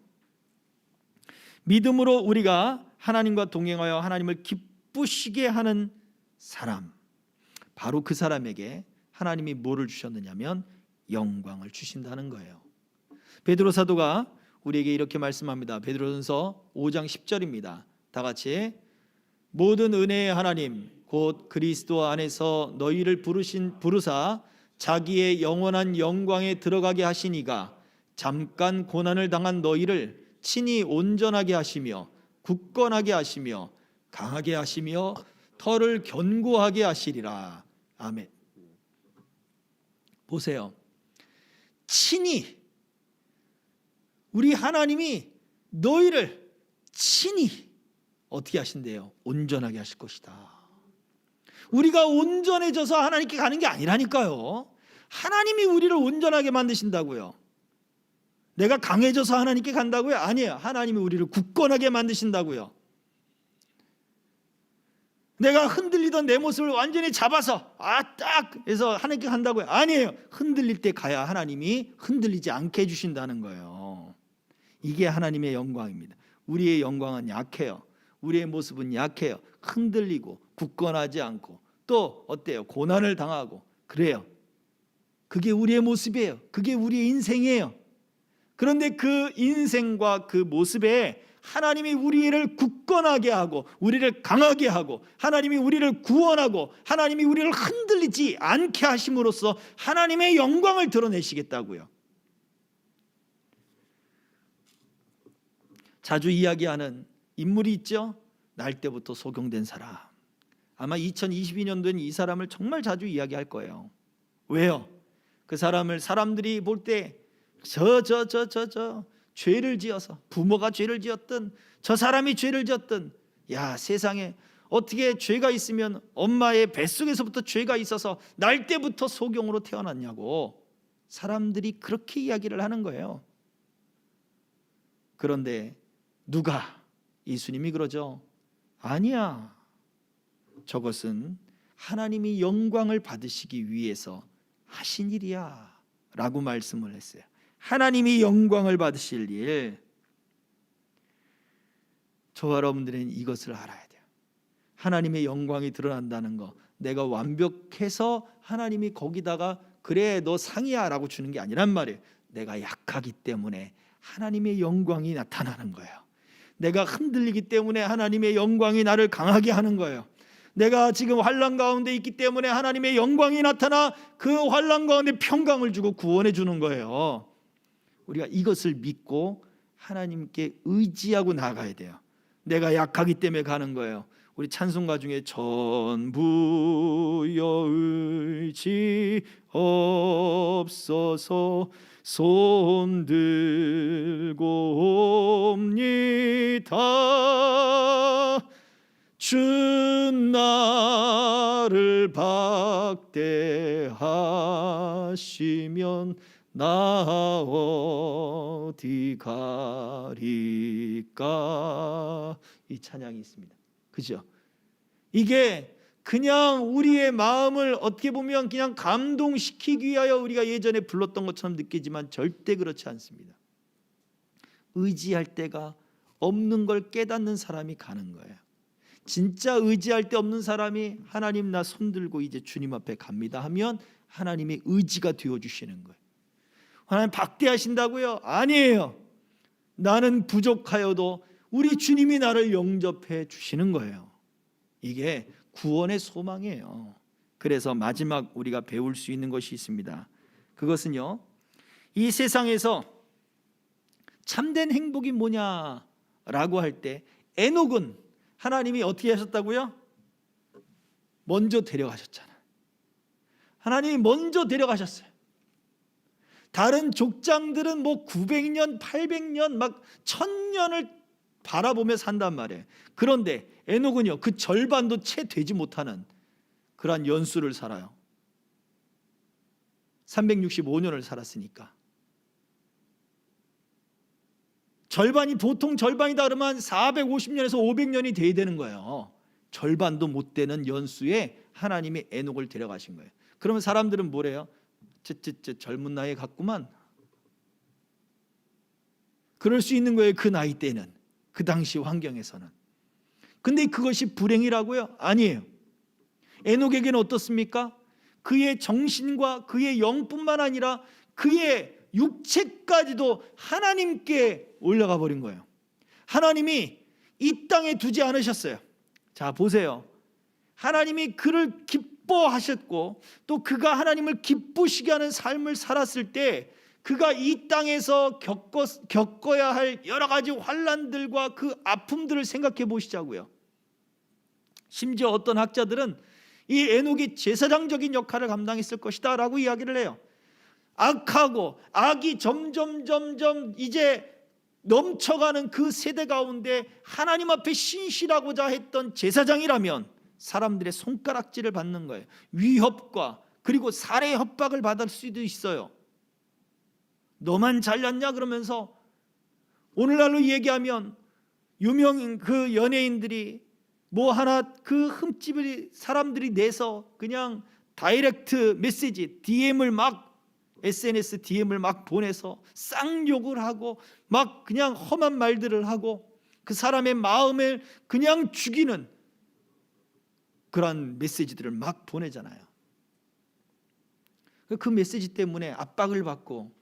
A: 믿음으로 우리가 하나님과 동행하여 하나님을 기쁘시게 하는 사람, 바로 그 사람에게 하나님이 뭐를 주셨느냐면 영광을 주신다는 거예요. 베드로 사도가 우리에게 이렇게 말씀합니다. 베드로전서 5장 10절입니다. 다 같이, 모든 은혜의 하나님 곧 그리스도 안에서 너희를 부르사 자기의 영원한 영광에 들어가게 하시니가 잠깐 고난을 당한 너희를 친히 온전하게 하시며 굳건하게 하시며 강하게 하시며 터를 견고하게 하시리라. 아멘. 보세요. 친히, 우리 하나님이 너희를 친히 어떻게 하신대요? 온전하게 하실 것이다. 우리가 온전해져서 하나님께 가는 게 아니라니까요. 하나님이 우리를 온전하게 만드신다고요. 내가 강해져서 하나님께 간다고요? 아니에요. 하나님이 우리를 굳건하게 만드신다고요. 내가 흔들리던 내 모습을 완전히 잡아서 딱 해서 하나님께 간다고요? 아니에요. 흔들릴 때 가야 하나님이 흔들리지 않게 해주신다는 거예요. 이게 하나님의 영광입니다. 우리의 영광은 약해요. 우리의 모습은 약해요. 흔들리고 굳건하지 않고 또 어때요? 고난을 당하고 그래요. 그게 우리의 모습이에요. 그게 우리의 인생이에요. 그런데 그 인생과 그 모습에 하나님이 우리를 굳건하게 하고 우리를 강하게 하고 하나님이 우리를 구원하고 하나님이 우리를 흔들리지 않게 하심으로써 하나님의 영광을 드러내시겠다고요. 자주 이야기하는 인물이 있죠. 날 때부터 소경된 사람. 아마 2022년도엔 이 사람을 정말 자주 이야기할 거예요. 왜요? 그 사람을 사람들이 볼 때 죄를 지어서, 부모가 죄를 지었든 저 사람이 죄를 지었든, 야, 세상에 어떻게 죄가 있으면 엄마의 뱃속에서부터 죄가 있어서 날 때부터 소경으로 태어났냐고 사람들이 그렇게 이야기를 하는 거예요. 그런데 누가? 예수님이 그러죠. 아니야. 저것은 하나님이 영광을 받으시기 위해서 하신 일이야 라고 말씀을 했어요. 하나님이 영광을 받으실 일. 저와 여러분들은 이것을 알아야 돼요. 하나님의 영광이 드러난다는 거, 내가 완벽해서 하나님이 거기다가 그래 너 상이야 라고 주는 게 아니란 말이에요. 내가 약하기 때문에 하나님의 영광이 나타나는 거예요. 내가 흔들리기 때문에 하나님의 영광이 나를 강하게 하는 거예요. 내가 지금 환난 가운데 있기 때문에 하나님의 영광이 나타나 그 환난 가운데 평강을 주고 구원해 주는 거예요. 우리가 이것을 믿고 하나님께 의지하고 나가야 돼요. 내가 약하기 때문에 가는 거예요. 우리 찬송가 중에 전부여 의지 없어서 손 들고 옵니다. 주 나를 박대하시면 나 어디 가리까. 이 찬양이 있습니다. 그죠? 이게 그냥 우리의 마음을 어떻게 보면 그냥 감동시키기 위하여 우리가 예전에 불렀던 것처럼 느끼지만 절대 그렇지 않습니다. 의지할 데가 없는 걸 깨닫는 사람이 가는 거예요. 진짜 의지할 데 없는 사람이 하나님 나 손들고 이제 주님 앞에 갑니다 하면 하나님의 의지가 되어주시는 거예요. 하나님 박대하신다고요? 아니에요. 나는 부족하여도 우리 주님이 나를 영접해 주시는 거예요. 이게 구원의 소망이에요. 그래서 마지막 우리가 배울 수 있는 것이 있습니다. 그것은요, 이 세상에서 참된 행복이 뭐냐라고 할 때 에녹은 하나님이 어떻게 하셨다고요? 먼저 데려가셨잖아요. 하나님이 먼저 데려가셨어요. 다른 족장들은 뭐 900년, 800년, 막 1000년을 바라보며 산단 말이에요. 그런데 에녹은요, 그 절반도 채 되지 못하는 그러한 연수를 살아요. 365년을 살았으니까. 절반이 보통 절반이다 그러면 450년에서 500년이 돼야 되는 거예요. 절반도 못 되는 연수에 하나님이 에녹을 데려가신 거예요. 그러면 사람들은 뭐래요? 젊은 나이에 갔구만. 그럴 수 있는 거예요. 그 나이 때는, 그 당시 환경에서는. 근데 그것이 불행이라고요? 아니에요. 에녹에게는 어떻습니까? 그의 정신과 그의 영뿐만 아니라 그의 육체까지도 하나님께 올라가 버린 거예요. 하나님이 이 땅에 두지 않으셨어요. 자, 보세요. 하나님이 그를 기뻐하셨고 또 그가 하나님을 기쁘시게 하는 삶을 살았을 때 그가 이 땅에서 겪어야 할 여러 가지 환난들과 그 아픔들을 생각해 보시자고요. 심지어 어떤 학자들은 이 에녹이 제사장적인 역할을 감당했을 것이다 라고 이야기를 해요. 악하고 악이 점점 이제 넘쳐가는 그 세대 가운데 하나님 앞에 신실하고자 했던 제사장이라면 사람들의 손가락질을 받는 거예요. 위협과 그리고 살해 협박을 받을 수도 있어요. 너만 잘났냐 그러면서, 오늘날로 얘기하면 유명 그 연예인들이 뭐 하나 그 흠집을 사람들이 내서 그냥 다이렉트 메시지 DM을 막 SNS DM을 막 보내서 쌍욕을 하고 막 그냥 험한 말들을 하고 그 사람의 마음을 그냥 죽이는 그런 메시지들을 막 보내잖아요. 그 메시지 때문에 압박을 받고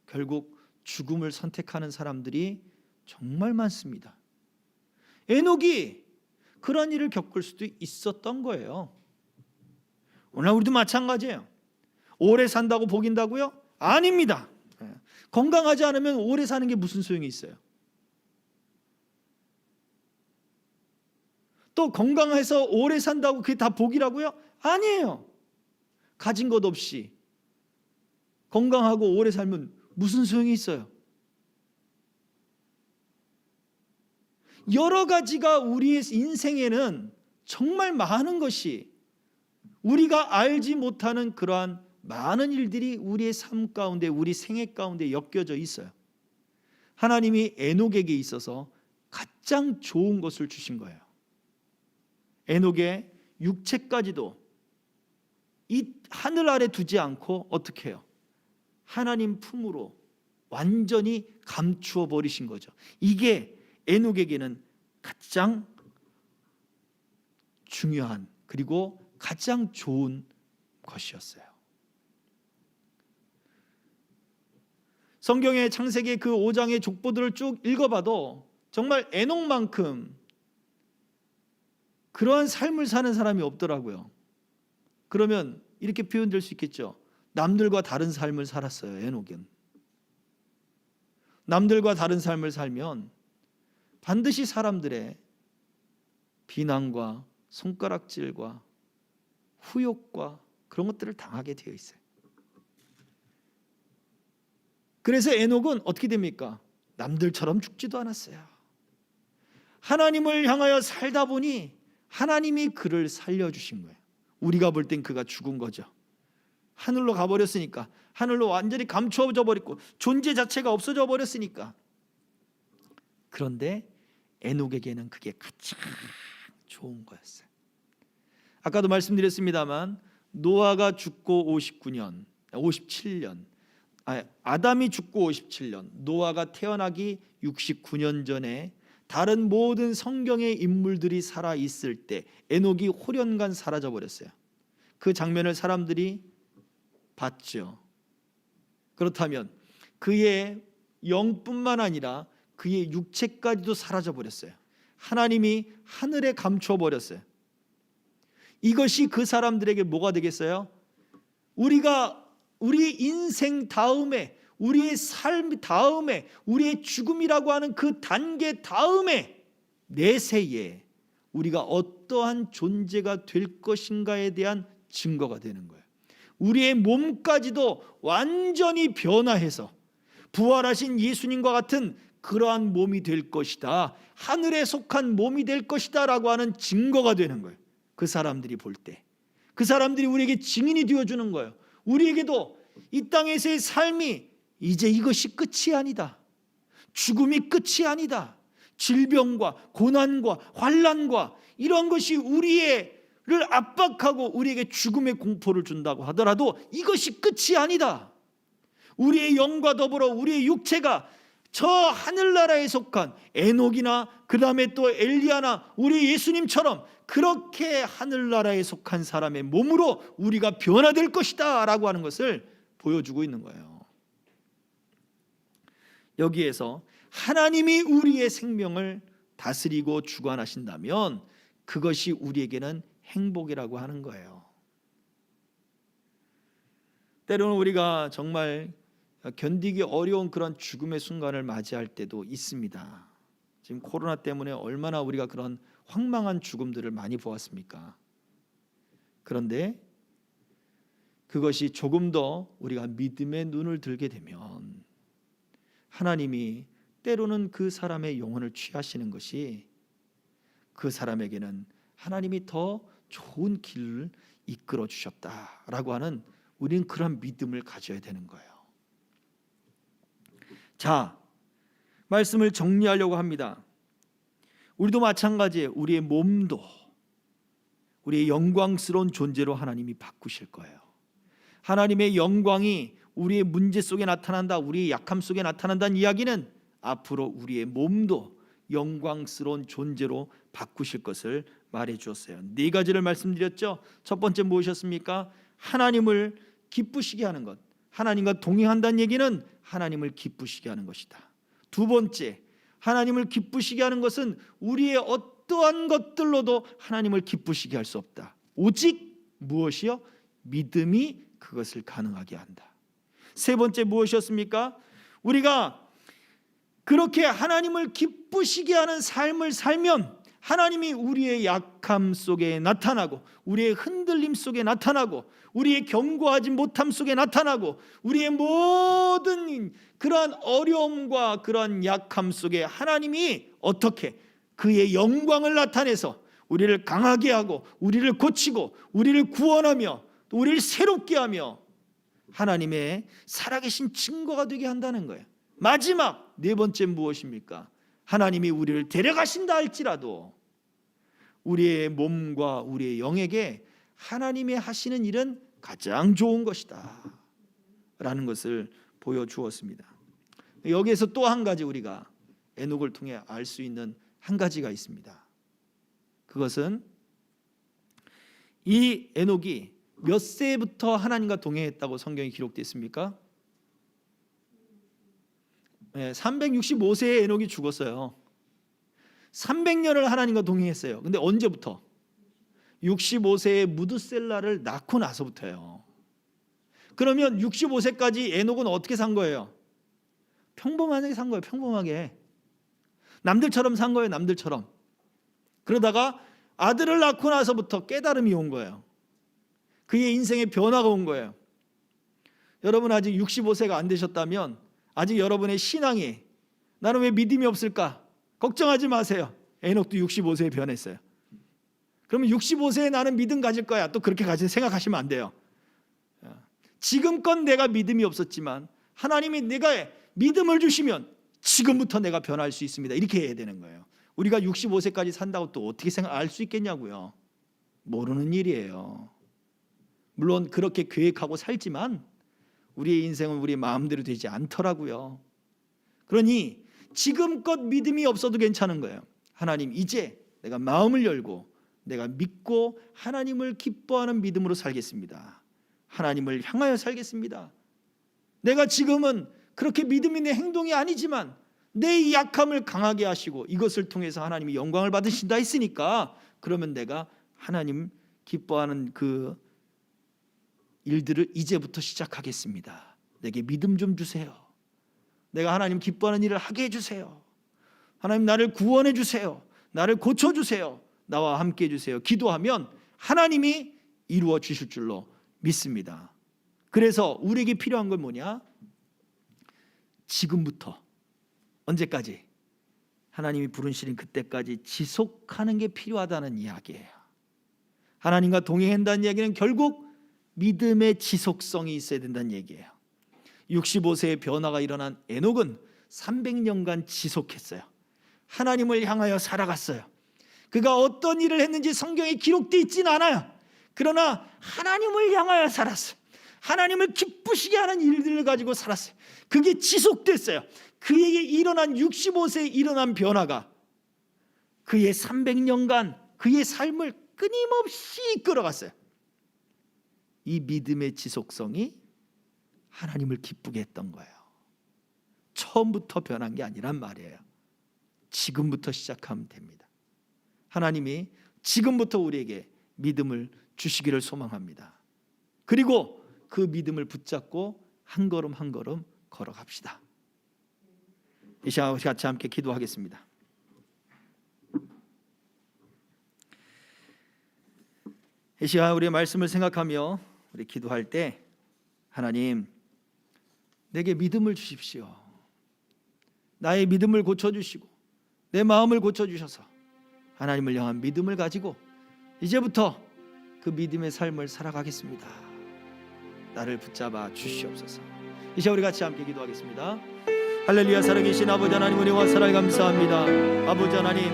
A: 결국 죽음을 선택하는 사람들이 정말 많습니다. 에녹이 그런 일을 겪을 수도 있었던 거예요. 오늘 우리도 마찬가지예요. 오래 산다고 복인다고요? 아닙니다. 건강하지 않으면 오래 사는 게 무슨 소용이 있어요? 또 건강해서 오래 산다고 그게 다 복이라고요? 아니에요. 가진 것 없이 건강하고 오래 살면 무슨 소용이 있어요? 여러 가지가 우리의 인생에는 정말 많은 것이, 우리가 알지 못하는 그러한 많은 일들이 우리의 삶 가운데, 우리 생애 가운데 엮여져 있어요. 하나님이 에녹에게 있어서 가장 좋은 것을 주신 거예요. 에녹의 육체까지도 이 하늘 아래 두지 않고 어떻게 해요? 하나님 품으로 완전히 감추어 버리신 거죠. 이게 에녹에게는 가장 중요한, 그리고 가장 좋은 것이었어요. 성경의 창세기 그 5장의 족보들을 쭉 읽어봐도 정말 에녹만큼 그러한 삶을 사는 사람이 없더라고요. 그러면 이렇게 표현될 수 있겠죠. 남들과 다른 삶을 살았어요. 에녹은 남들과 다른 삶을 살면 반드시 사람들의 비난과 손가락질과 후욕과 그런 것들을 당하게 되어 있어요. 그래서 에녹은 어떻게 됩니까? 남들처럼 죽지도 않았어요. 하나님을 향하여 살다 보니 하나님이 그를 살려주신 거예요. 우리가 볼 땐 그가 죽은 거죠. 하늘로 가버렸으니까, 하늘로 완전히 감추어져 버렸고 존재 자체가 없어져 버렸으니까. 그런데 에녹에게는 그게 가장 좋은 거였어요. 아까도 말씀드렸습니다만 노아가 죽고 57년, 아담이 죽고 57년, 노아가 태어나기 69년 전에 다른 모든 성경의 인물들이 살아 있을 때 에녹이 호련간 사라져 버렸어요. 그 장면을 사람들이 봤죠. 그렇다면 그의 영뿐만 아니라 그의 육체까지도 사라져 버렸어요. 하나님이 하늘에 감춰 버렸어요. 이것이 그 사람들에게 뭐가 되겠어요? 우리 인생 다음에, 우리의 삶 다음에, 우리의 죽음이라고 하는 그 단계 다음에 내세에 우리가 어떠한 존재가 될 것인가에 대한 증거가 되는 거예요. 우리의 몸까지도 완전히 변화해서 부활하신 예수님과 같은 그러한 몸이 될 것이다, 하늘에 속한 몸이 될 것이다 라고 하는 증거가 되는 거예요. 그 사람들이 볼 때, 그 사람들이 우리에게 증인이 되어주는 거예요. 우리에게도 이 땅에서의 삶이 이제 이것이 끝이 아니다, 죽음이 끝이 아니다, 질병과 고난과 환난과 이런 것이 우리를 압박하고 우리에게 죽음의 공포를 준다고 하더라도 이것이 끝이 아니다. 우리의 영과 더불어 우리의 육체가 저 하늘나라에 속한 에녹이나 그 다음에 또 엘리야나 우리 예수님처럼 그렇게 하늘나라에 속한 사람의 몸으로 우리가 변화될 것이다 라고 하는 것을 보여주고 있는 거예요. 여기에서 하나님이 우리의 생명을 다스리고 주관하신다면 그것이 우리에게는 행복이라고 하는 거예요. 때로는 우리가 정말 견디기 어려운 그런 죽음의 순간을 맞이할 때도 있습니다. 지금 코로나 때문에 얼마나 우리가 그런 황망한 죽음들을 많이 보았습니까? 그런데 그것이 조금 더 우리가 믿음의 눈을 들게 되면 하나님이 때로는 그 사람의 영혼을 취하시는 것이 그 사람에게는 하나님이 더 좋은 길을 이끌어 주셨다라고 하는, 우리는 그런 믿음을 가져야 되는 거예요. 자, 말씀을 정리하려고 합니다. 우리도 마찬가지예요. 우리의 몸도 우리의 영광스러운 존재로 하나님이 바꾸실 거예요. 하나님의 영광이 우리의 문제 속에 나타난다, 우리의 약함 속에 나타난다는 이야기는 앞으로 우리의 몸도 영광스러운 존재로 바꾸실 것을 말해 주었어요. 네 가지를 말씀드렸죠. 첫 번째 무엇이었습니까? 하나님을 기쁘시게 하는 것. 하나님과 동행한다는 얘기는 하나님을 기쁘시게 하는 것이다. 두 번째, 하나님을 기쁘시게 하는 것은 우리의 어떠한 것들로도 하나님을 기쁘시게 할 수 없다. 오직 무엇이요? 믿음이 그것을 가능하게 한다. 세 번째 무엇이었습니까? 우리가 그렇게 하나님을 기쁘시게 하는 삶을 살면 하나님이 우리의 약함 속에 나타나고, 우리의 흔들림 속에 나타나고, 우리의 견고하지 못함 속에 나타나고, 우리의 모든 그러한 어려움과 그러한 약함 속에 하나님이 어떻게 그의 영광을 나타내서 우리를 강하게 하고 우리를 고치고 우리를 구원하며 또 우리를 새롭게 하며 하나님의 살아계신 증거가 되게 한다는 거예요. 마지막 네 번째 무엇입니까? 하나님이 우리를 데려가신다 할지라도 우리의 몸과 우리의 영에게 하나님의 하시는 일은 가장 좋은 것이다 라는 것을 보여주었습니다. 여기에서 또 한 가지 우리가 에녹을 통해 알 수 있는 한 가지가 있습니다. 그것은 이 에녹이 몇 세부터 하나님과 동행했다고 성경에 기록되어 있습니까? 365세에 에녹이 죽었어요. 300년을 하나님과 동행했어요. 근데 언제부터? 65세에 무드셀라를 낳고 나서부터예요. 그러면 65세까지 에녹은 어떻게 산 거예요? 평범하게 산 거예요. 평범하게. 남들처럼 산 거예요. 남들처럼. 그러다가 아들을 낳고 나서부터 깨달음이 온 거예요. 그의 인생에 변화가 온 거예요. 여러분 아직 65세가 안 되셨다면 아직 여러분의 신앙이 나는 왜 믿음이 없을까? 걱정하지 마세요. 에녹도 65세에 변했어요. 그러면 65세에 나는 믿음 가질 거야. 또 그렇게 생각하시면 안 돼요. 지금껏 내가 믿음이 없었지만 하나님이 내가 믿음을 주시면 지금부터 내가 변할 수 있습니다. 이렇게 해야 되는 거예요. 우리가 65세까지 산다고 또 어떻게 알 수 있겠냐고요. 모르는 일이에요. 물론 그렇게 계획하고 살지만 우리의 인생은 우리 마음대로 되지 않더라고요. 그러니 지금껏 믿음이 없어도 괜찮은 거예요. 하나님 이제 내가 마음을 열고 내가 믿고 하나님을 기뻐하는 믿음으로 살겠습니다. 하나님을 향하여 살겠습니다. 내가 지금은 그렇게 믿음 있는 행동이 아니지만 내 약함을 강하게 하시고 이것을 통해서 하나님이 영광을 받으신다 했으니까 그러면 내가 하나님 기뻐하는 그 일들을 이제부터 시작하겠습니다. 내게 믿음 좀 주세요. 내가 하나님 기뻐하는 일을 하게 해주세요. 하나님 나를 구원해 주세요. 나를 고쳐주세요. 나와 함께 해주세요. 기도하면 하나님이 이루어 주실 줄로 믿습니다. 그래서 우리에게 필요한 건 뭐냐? 지금부터 언제까지? 하나님이 부르시는 그때까지 지속하는 게 필요하다는 이야기예요. 하나님과 동행한다는 이야기는 결국 믿음의 지속성이 있어야 된다는 얘기예요. 65세의 변화가 일어난 에녹은 300년간 지속했어요. 하나님을 향하여 살아갔어요. 그가 어떤 일을 했는지 성경에 기록되어 있지는 않아요. 그러나 하나님을 향하여 살았어요. 하나님을 기쁘시게 하는 일들을 가지고 살았어요. 그게 지속됐어요. 그에게 일어난 65세에 일어난 변화가 그의 300년간 그의 삶을 끊임없이 이끌어갔어요. 이 믿음의 지속성이 하나님을 기쁘게 했던 거예요. 처음부터 변한 게 아니란 말이에요. 지금부터 시작하면 됩니다. 하나님이 지금부터 우리에게 믿음을 주시기를 소망합니다. 그리고 그 믿음을 붙잡고 한 걸음 한 걸음 걸어갑시다. 이 시간 같이 함께 기도하겠습니다. 이 시간 우리의 말씀을 생각하며 우리 기도할 때 하나님 내게 믿음을 주십시오. 나의 믿음을 고쳐주시고 내 마음을 고쳐주셔서 하나님을 향한 믿음을 가지고 이제부터 그 믿음의 삶을 살아가겠습니다. 나를 붙잡아 주시옵소서. 이 시간 우리 같이 함께 기도하겠습니다. 할렐루야. 살아계신 아버지 하나님 은혜와 사랑을 감사합니다. 아버지 하나님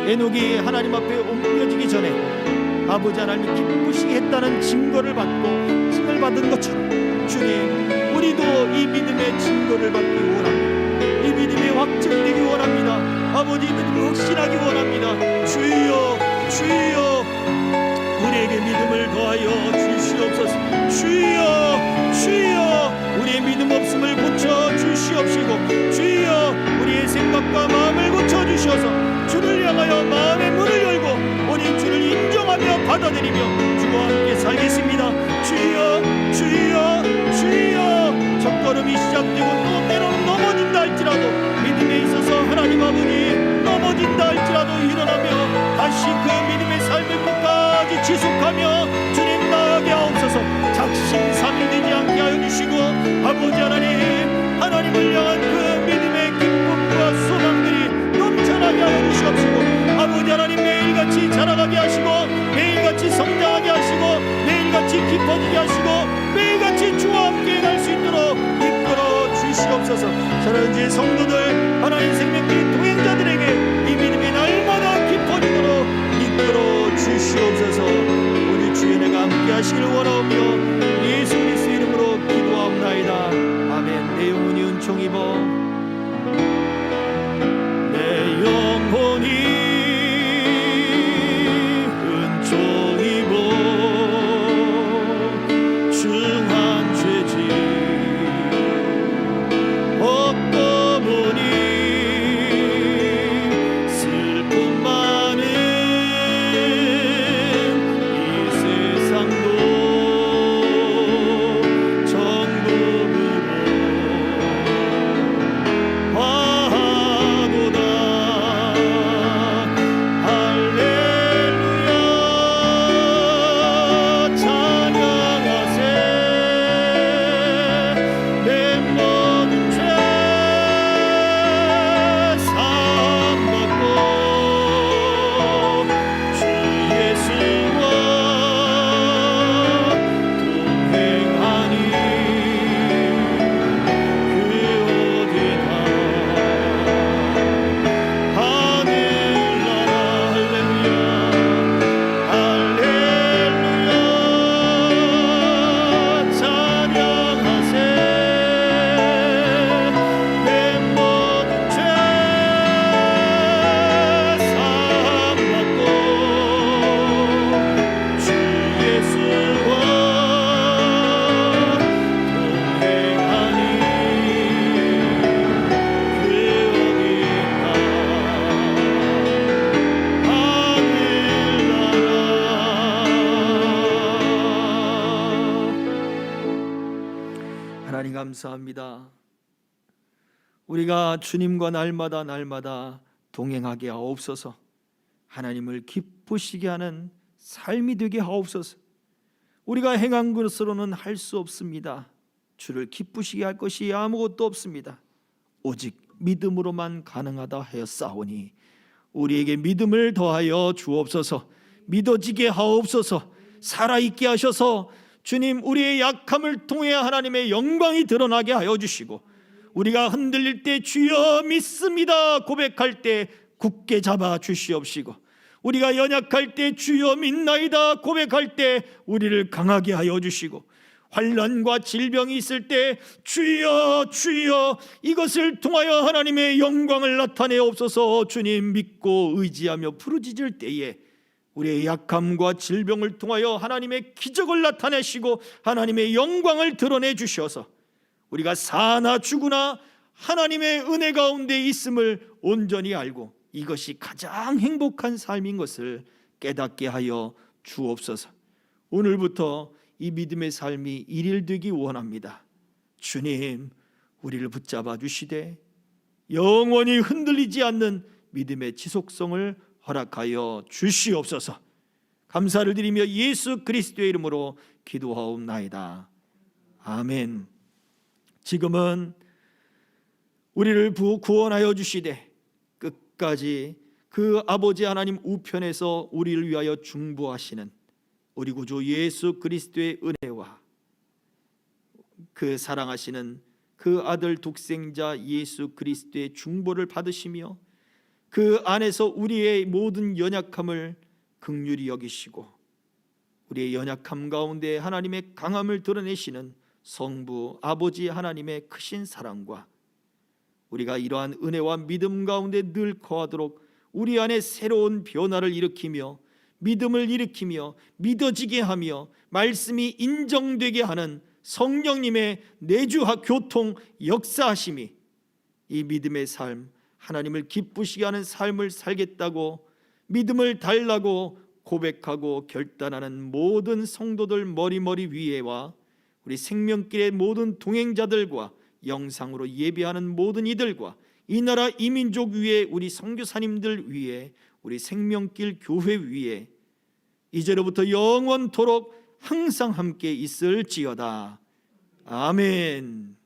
A: 에녹이 하나님 앞에 옮겨지기 전에 아버지 하나님 기쁘시게 했다는 증거를 받고 힘을 받은 것처럼 주님 우리도 이 믿음의 증거를 받기 원합니다. 이 믿음의 확증되기 원합니다. 아버지 믿음을 확신하기 원합니다. 주여 주여 우리에게 믿음을 더하여 주시옵소서. 주여 주여 우리의 믿음 없음을 고쳐 주시옵시고 주여 우리의 생각과 마음을 고쳐 주셔서 주를 향하여 마음의 문을 열고 오직 주를 인정하며 받아들이며 주와 함께 살겠습니다. 주여 주여 주여 첫걸음이 시작되고 또 때로는 넘어진다 할지라도 믿음에 있어서 하나님 아버지 넘어진다 할지라도 일어나며 다시 그 믿음의 삶을 끝까지 지속하며 주님 나아가게 하옵소서. 작심삼일 되지 않게 하여 주시고 아버지 하나님 하나님을 향한 그 믿음의 기쁨과 소망들이 넘쳐나게 하여 주시옵시고 아버지 하나님 매일같이 자라가 자라게 하시고 매일같이 성장하게 하시고 매일같이 깊어지게 하시고 매일같이 주와 함께 갈 수 있도록 이끌어 주시옵소서. 사랑하는 성도들, 하나님 생명길 동행자들에게 이 믿음이 날마다 깊어지도록 이끌어 주시옵소서. 우리 주의 은혜가 함께 하시길 원하오며 예수 그리스도 이름으로 기도하옵나이다. 아멘. 내 영혼이 은총 입어, 내 영혼이 감사합니다. 우리가 주님과 날마다 동행하게 하옵소서. 하나님을 기쁘시게 하는 삶이 되게 하옵소서. 우리가 행한 것으로는 할 수 없습니다. 주를 기쁘시게 할 것이 아무것도 없습니다. 오직 믿음으로만 가능하다 하였사오니 우리에게 믿음을 더하여 주옵소서. 믿어지게 하옵소서. 살아있게 하셔서 주님, 우리의 약함을 통해 하나님의 영광이 드러나게 하여 주시고, 우리가 흔들릴 때 주여 믿습니다 고백할 때 굳게 잡아 주시옵시고, 우리가 연약할 때 주여 믿나이다 고백할 때 우리를 강하게 하여 주시고, 환난과 질병이 있을 때 주여 주여 이것을 통하여 하나님의 영광을 나타내옵소서. 주님 믿고 의지하며 부르짖을 때에 우리의 약함과 질병을 통하여 하나님의 기적을 나타내시고 하나님의 영광을 드러내 주셔서 우리가 사나 죽으나 하나님의 은혜 가운데 있음을 온전히 알고 이것이 가장 행복한 삶인 것을 깨닫게 하여 주옵소서. 오늘부터 이 믿음의 삶이 일일되기 원합니다. 주님, 우리를 붙잡아 주시되 영원히 흔들리지 않는 믿음의 지속성을 허락하여 주시옵소서. 감사를 드리며 예수 그리스도의 이름으로 기도하옵나이다. 아멘. 지금은 우리를 구원하여 주시되 끝까지 그 아버지 하나님 우편에서 우리를 위하여 중보하시는 우리 구주 예수 그리스도의 은혜와 그 사랑하시는 그 아들 독생자 예수 그리스도의 중보를 받으시며 그 안에서 우리의 모든 연약함을 긍휼히 여기시고 우리의 연약함 가운데 하나님의 강함을 드러내시는 성부 아버지 하나님의 크신 사랑과 우리가 이러한 은혜와 믿음 가운데 늘 거하도록 우리 안에 새로운 변화를 일으키며 믿음을 일으키며 믿어지게 하며 말씀이 인정되게 하는 성령님의 내주하 교통 역사하심이 이 믿음의 삶, 하나님을 기쁘시게 하는 삶을 살겠다고 믿음을 달라고 고백하고 결단하는 모든 성도들 머리머리 위에와 우리 생명길의 모든 동행자들과 영상으로 예배하는 모든 이들과 이 나라 이 민족 위에 우리 선교사님들 위에 우리 생명길 교회 위에 이제로부터 영원토록 항상 함께 있을지어다. 아멘.